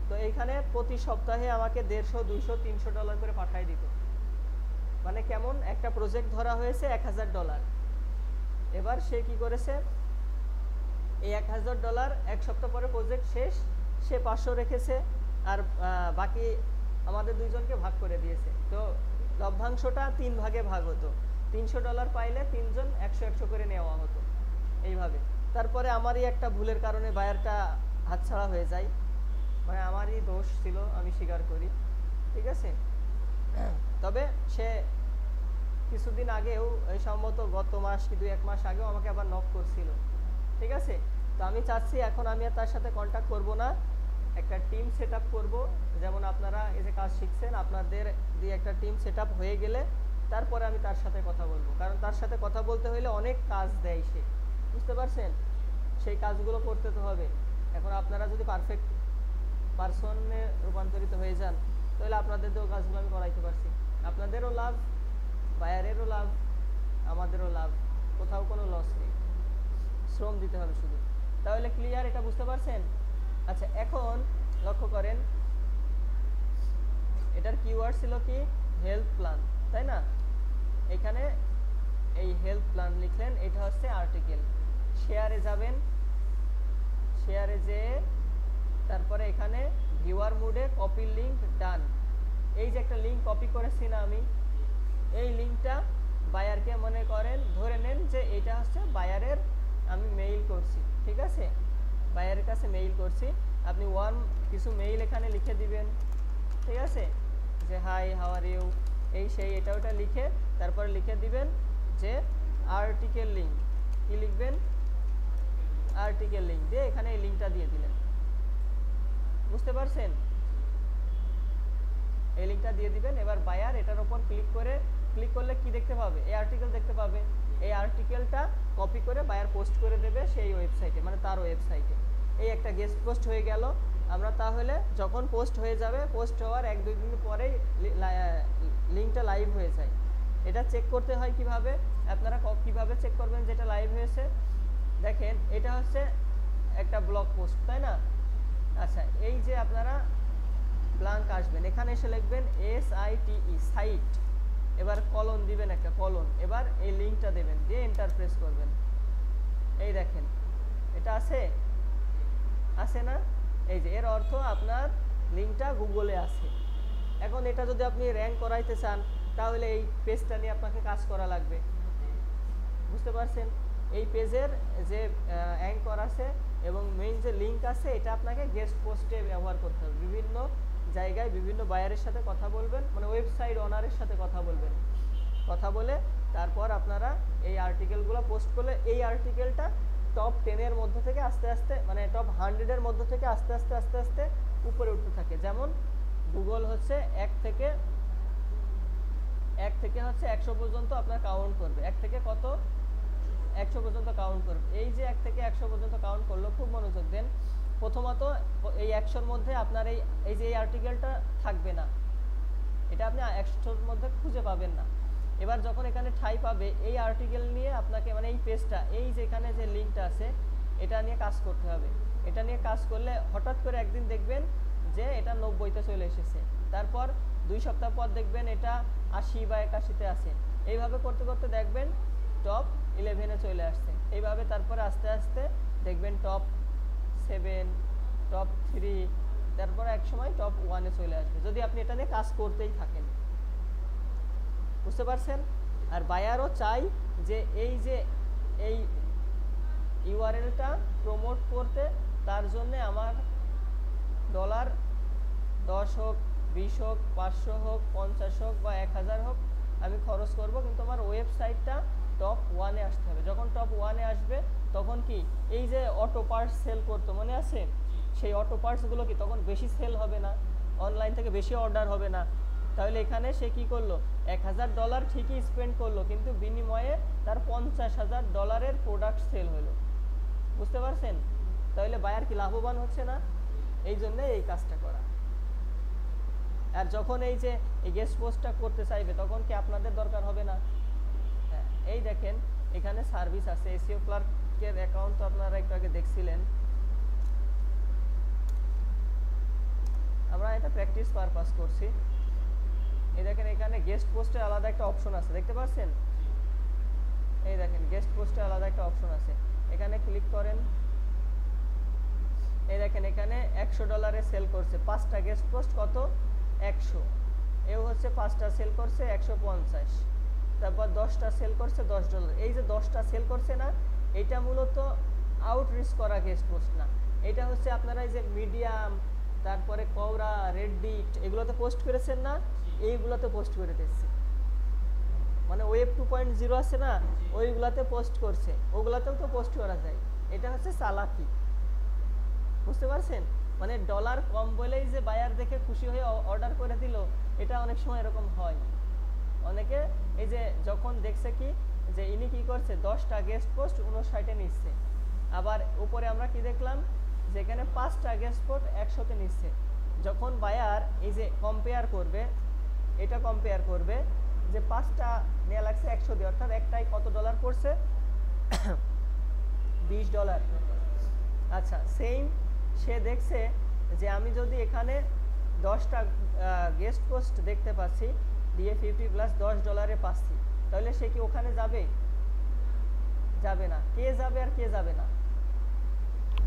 A: তো এইখানে প্রতি সপ্তাহে আমাকে $150, $200, $300 করে পাঠাই দিত। মানে কেমন, একটা প্রজেক্ট ধরা হয়েছে $1000, এবার সে কি করেছে, এই $1000 এক সপ্তাহ পরে প্রজেক্ট শেষ, সে 500 রেখেছে, আর বাকি আমাদের 2 জনকে ভাগ করে দিয়েছে। তো লভ্যাংশটা 3 ভাগে ভাগ হতো, $300 পাইলে 3 জন 100 করে নেওয়া হতো এইভাবে। তারপরে আমারই একটা ভুলের কারণে বায়ারটা হাতছাড়া হয়ে যায়, মানে আমারই দোষ ছিল, আমি স্বীকার করি, ঠিক আছে। তবে সে কিছুদিন আগেও, এই সম্ভবত গত মাস কি 2-1 মাস আগেও আমাকে আবার নক করছিল, ঠিক আছে। তো আমি চাচ্ছি এখন আমি আর তার সাথে কন্ট্যাক্ট করব না, একটা টিম সেট আপ করবো, যেমন আপনারা এই যে কাজ শিখছেন, আপনাদের দিয়ে একটা টিম সেট আপ হয়ে গেলে তারপরে আমি তার সাথে কথা বলবো, কারণ তার সাথে কথা বলতে হলে অনেক কাজ দেয় সে, বুঝতে পারছেন, সেই কাজগুলো করতে তো হবে। এখন আপনারা যদি পারফেক্ট পারসনে রূপান্তরিত হয়ে যান, তাহলে আপনাদের তো কাজগুলো আমি করাইতে পারছি, আপনাদেরও লাভ, বায়ারেরও লাভ, আমাদেরও লাভ, কোথাও কোনো লস নেই, শ্রম দিতে হবে শুধু। তাহলে ক্লিয়ার, এটা বুঝতে পারছেন? আচ্ছা, এখন লক্ষ্য করেন, এটার কিওয়ার্ড ছিল কি, হেলথ প্ল্যান, তাই না? এখানে এই হেলথ প্ল্যান লিখলেন, এটা হচ্ছে আর্টিকেল। শেয়ারে যাবেন, শেয়ারে যেয়ে তারপরে এখানে ভিউয়ার মোডে কপি লিঙ্ক ডান, এই যে একটা লিঙ্ক কপি করেছি না আমি, এই লিঙ্কটা বায়ারকে মনে করেন, ধরে নেন যে এটা হচ্ছে বায়ারের, আমি মেইল করছি, ঠিক আছে, বায়ারের কাছে মেইল করছি, আপনি কিছু মেইল এখানে লিখে দিবেন, ঠিক আছে, যে হাই হাউ আর ইউ, এই সেই এটা ওটা লিখে তারপরে লিখে দিবেন যে আর্টিকেল লিঙ্ক। কি লিখবেন? আর্টিকেল লিঙ্ক দিয়ে এখানে এই লিঙ্কটা দিয়ে দিলেন। বুঝতে পারছেন? এই লিঙ্কটা দিয়ে দিবেন। এবার বায়ার এটার উপর ক্লিক করলে কি দেখতে পাবে? এই আর্টিকেল দেখতে পাবে। এই আর্টিকেলটা কপি করে বায়ার পোস্ট করে দেবে সেই ওয়েবসাইটে, মানে তার ওয়েবসাইটে। এই একটা গেস্ট পোস্ট হয়ে গেল। আমরা তাহলে যখন পোস্ট হয়ে যাবে, পোস্ট হওয়ার 1-2 দিন পরেই লিঙ্কটা লাইভ হয়ে যায়। এটা চেক করতে হয় কিভাবে? আপনারা কিভাবে চেক করবেন যেটা লাইভ হয়েছে? দেখেন, এটা হচ্ছে একটা ব্লগ পোস্ট, তাই না? আচ্ছা, এই যে আপনারা ব্ল্যাঙ্ক আসবেন, এখানে এসে লিখবেন SITE সাইট, এবার কলন দিবেন, একটা কলন, এবার এই লিঙ্কটা দেবেন, দিয়ে এন্টার প্রেস করবেন। এই দেখেন এটা আছে না? এই যে এর অর্থ আপনার লিঙ্কটা গুগলে আছে। এখন এটা যদি আপনি র্যাঙ্ক করাইতে চান তাহলে এই পেজটা নিয়ে আপনাকে কাজ করা লাগবে। বুঝতে পারছেন? এই পেজের যে অ্যাঙ্কর আছে এবং মেইন যে লিঙ্ক আছে, এটা আপনাকে গেস্ট পোস্টে ব্যবহার করতে হবে। বিভিন্ন জায়গায় বিভিন্ন বায়ারের সাথে কথা বলবেন, মানে ওয়েবসাইট ওনারের সাথে কথা বলবেন। কথা বলে তারপর আপনারা এই আর্টিকেলগুলো পোস্ট করলে এই আর্টিকেলটা টপ 10-এর মধ্যে থেকে আস্তে আস্তে, মানে টপ 100-এর মধ্যে থেকে আস্তে আস্তে উপরে উঠতে থাকে। যেমন গুগল হচ্ছে 1 থেকে হচ্ছে 100 পর্যন্ত আপনার কাউন্ট করবে। 1 থেকে কত? 100 পর্যন্ত কাউন্ট করবে। এই যে 1 থেকে 100 পর্যন্ত কাউন্ট করলো, খুব মনোযোগ দেন। প্রথমত এই 100-র মধ্যে আপনার এই যে এই আর্টিকেলটা থাকবে না, এটা আপনি 100-র মধ্যে খুঁজে পাবেন না। এবার যখন এখানে ঠাঁই পাবে, এই আর্টিকেল নিয়ে আপনাকে, মানে এই পেজটা, এই যে এখানে যে লিঙ্কটা আছে, এটা নিয়ে কাজ করতে হবে। এটা নিয়ে কাজ করলে হঠাৎ করে একদিন দেখবেন যে এটা 90-তে চলে এসেছে, তারপর 2 সপ্তাহ পর দেখবেন এটা 80 বা 81-তে আছে। এইভাবে করতে করতে দেখবেন টপ 11-এ চলে আসছে। এইভাবে তারপরে আস্তে আস্তে দেখবেন টপ 7, টপ 3, তারপরে এক সময় টপ 1-এ চলে আসবে, যদি আপনি এটা নিয়ে কাজ করতেই থাকেন। বুঝতে পারছেন? আর বায়ারও চাই যে এই ইউআরএলটা প্রমোট করতে, তার জন্য আমার ডলার 10 হোক, 20 হোক, 500 হোক, 50 হোক বা 1000 হোক আমি খরচ করব, কিন্তু আমার ওয়েবসাইটটা টপ 1-এ আসতে হবে। যখন টপ 1-এ আসবে তখন কি, এই যে অটো পার্টস সেল করতো, মনে আছে? সেই অটো পার্টসগুলো কি তখন বেশি সেল হবে না, অনলাইন থেকে বেশি অর্ডার হবে না। তাহলে এখানে সে কি করলো? $1000 ঠিকই স্পেন্ড করলো, কিন্তু বিনিময়ে তার $50,000 প্রোডাক্ট সেল হলো। বুঝতে পারছেন? তাহলে বায়ার কি লাভবান হচ্ছে না? এই জন্য এই কাজটা করা। আর যখন এই যে এই গেস্ট পোস্টটা করতে চাইবে, তখন কি আপনাদের দরকার হবে না? হ্যাঁ, এই দেখেন এখানে সার্ভিস আছে। এসইও ক্লার্কের অ্যাকাউন্ট তো আপনারা একটু আগে দেখছিলেন। আমরা এটা প্র্যাকটিস পারপাস করছি। এই দেখেন এখানে গেস্ট পোস্টে আলাদা একটা অপশন আছে, দেখতে পাচ্ছেন? এই দেখেন গেস্ট পোস্টে আলাদা একটা অপশন আছে, এখানে ক্লিক করেন। এই দেখেন এখানে $100 সেল করছে, 5টা গেস্ট পোস্ট কত? 100। এও হচ্ছে 5টা সেল করছে 150, তারপর 10টা সেল করছে $10। এই যে 10টা সেল করছে না, এটা মূলত আউটরিচ করা গেস্ট পোস্ট না, এটা হচ্ছে আপনারা এই যে মিডিয়াম, তারপরে কওরা, রেডিট, এগুলোতে পোস্ট করেছেন না, এইগুলোতে পোস্ট করে দিচ্ছে। মানে ওয়েব 2.0 আছে না, ওইগুলাতে পোস্ট করছে, ওগুলাতেও তো পোস্ট করা যায়। এটা হচ্ছে চালাকি। বুঝতে পারছেন? মানে ডলার কম বলেই যে বায়ার দেখে খুশি হয়ে অর্ডার করে দিল, এটা অনেক সময় এরকম হয়। অনেকে এই যে যখন দেখছে কি যে ইনি কি করছে, 10টা গেস্ট পোস্ট 59-এ নিচ্ছে, আবার উপরে আমরা কি দেখলাম, যেখানে 5টা গেস্ট পোস্ট 100-তে নিচ্ছে। যখন বায়ার এই যে কম্পেয়ার করবে, এটা কম্পেয়ার করবে যে 5টা নেওয়া লাগছে 100 দিয়ে, অর্থাৎ একটাই কত ডলার পড়ছে? $20। আচ্ছা, সেম সে দেখছে যে আমি যদি এখানে 10টা গেস্ট পোস্ট দেখতে পাচ্ছি, দিয়ে 50 প্লাস $10 পাচ্ছি, তাহলে সে কি ওখানে যাবে? যাবে না। কে যাবে আর কে যাবে না?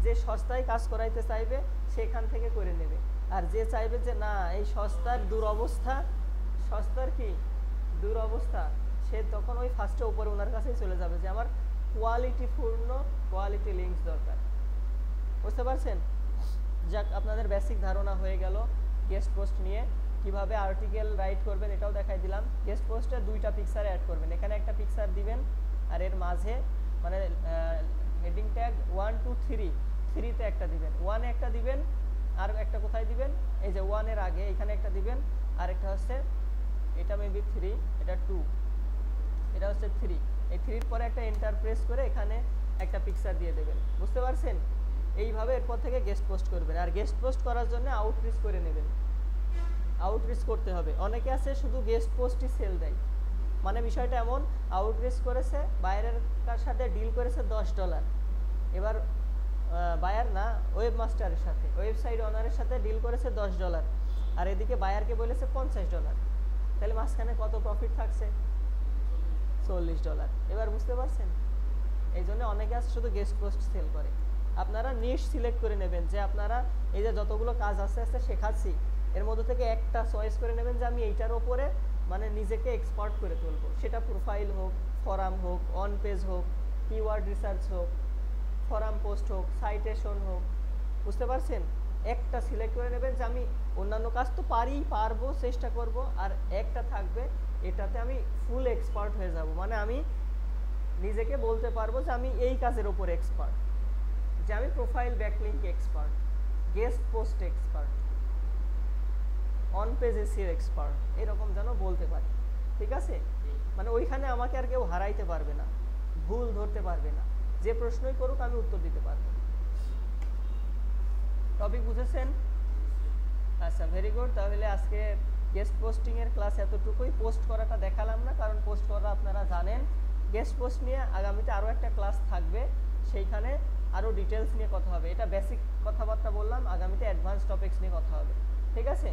A: যে সস্তায় কাজ করাইতে চাইবে সেখান থেকে করে নেবে, আর যে চাইবে যে না এই সস্তার দুরবস্থা, সস্তার কি দুরবস্থা, সে তখন ওই ফার্স্টে উপরে ওনার কাছেই চলে যাবে যে আমার কোয়ালিটি লিঙ্কস দরকার। বুঝতে পারছেন? যাক, আপনাদের বেসিক ধারণা হয়ে গেল গেস্ট পোস্ট নিয়ে কিভাবে আর্টিকেল রাইট করবেন এটাও দেখাই দিলাম। গেস্ট পোস্টে 2টা পিকচার অ্যাড করবেন, এখানে একটা পিকচার দিবেন আর এর মাঝে মানে হেডিং ট্যাগ 1 2 3 3তে একটা দিবেন, 1-এ একটা দিবেন, আর একটা কোথায় দিবেন, এই যে 1-এর আগে এখানে একটা দিবেন, আর একটা হচ্ছে এটা মেবি 3, এটা 2, এটা হচ্ছে 3, এই 3-এর পরে একটা এন্টার প্রেস করে এখানে একটা পিকচার দিয়ে দেবেন। বুঝতে পারছেন? এইভাবে এরপর থেকে গেস্ট পোস্ট করবেন। আর গেস্ট পোস্ট করার জন্য আউটরিচ করে নেবেন, আউটরিচ করতে হবে। অনেকে আছে শুধু গেস্ট পোস্টই সেল দেয়, মানে বিষয়টা এমন, আউটরিচ করেছে, বায়ারের সাথে ডিল করেছে $10, এবার বায়ার না, ওয়েব মাস্টারের সাথে, ওয়েবসাইট ওনারের সাথে ডিল করেছে $10, আর এদিকে বায়ারকে বলেছে $50, তাহলে মাঝখানে কত প্রফিট থাকছে? $40। এবার বুঝতে পারছেন? এই জন্য অনেকে আছে শুধু গেস্ট পোস্ট সেল করে। আপনারা নিশ সিলেক্ট করে নেবেন, যে আপনারা এই যে যতগুলো কাজ আস্তে আস্তে শেখাচ্ছি এর মধ্যে থেকে একটা চয়েস করে নেবেন যে আমি এইটার ওপরে মানে নিজেকে এক্সপার্ট করে তুলবো। সেটা প্রোফাইল হোক, ফরাম হোক, অন পেজ হোক, কিওয়ার্ড রিসার্চ হোক, ফরাম পোস্ট হোক, সাইটেশন হোক। বুঝতে পারছেন? একটা সিলেক্ট করে নেবেন যে আমি অন্যান্য কাজ তো পারবো, চেষ্টা করব, আর একটা থাকবে এটাতে আমি ফুল এক্সপার্ট হয়ে যাব, মানে আমি নিজেকে বলতে পারবো যে আমি এই কাজের উপর এক্সপার্ট, যে আমি profile backlink expert, guest post expert, on page SEO expert, এরকম যেন বলতে পারি। ঠিক আছে? মানে ওইখানে আমাকে আর কেউ হারাইতে পারবে না, ভুল ধরতে পারবে না, যে প্রশ্নই করুক আমি উত্তর দিতে পারবো। টপিক বুঝেছেন? আচ্ছা, ভেরি গুড। তাহলে আজকে গেস্ট পোস্টিং এর ক্লাস এতটুকুই। পোস্ট করাটা দেখালাম না, কারণ পোস্ট করা আপনারা জানেন। গেস্ট পোস্ট নিয়ে আগামীতে আরও একটা ক্লাস থাকবে, সেইখানে আরও ডিটেলস নিয়ে কথা হবে। এটা বেসিক কথাবার্তা বললাম, আগামীতে অ্যাডভান্স টপিকস নিয়ে কথা হবে। ঠিক আছে?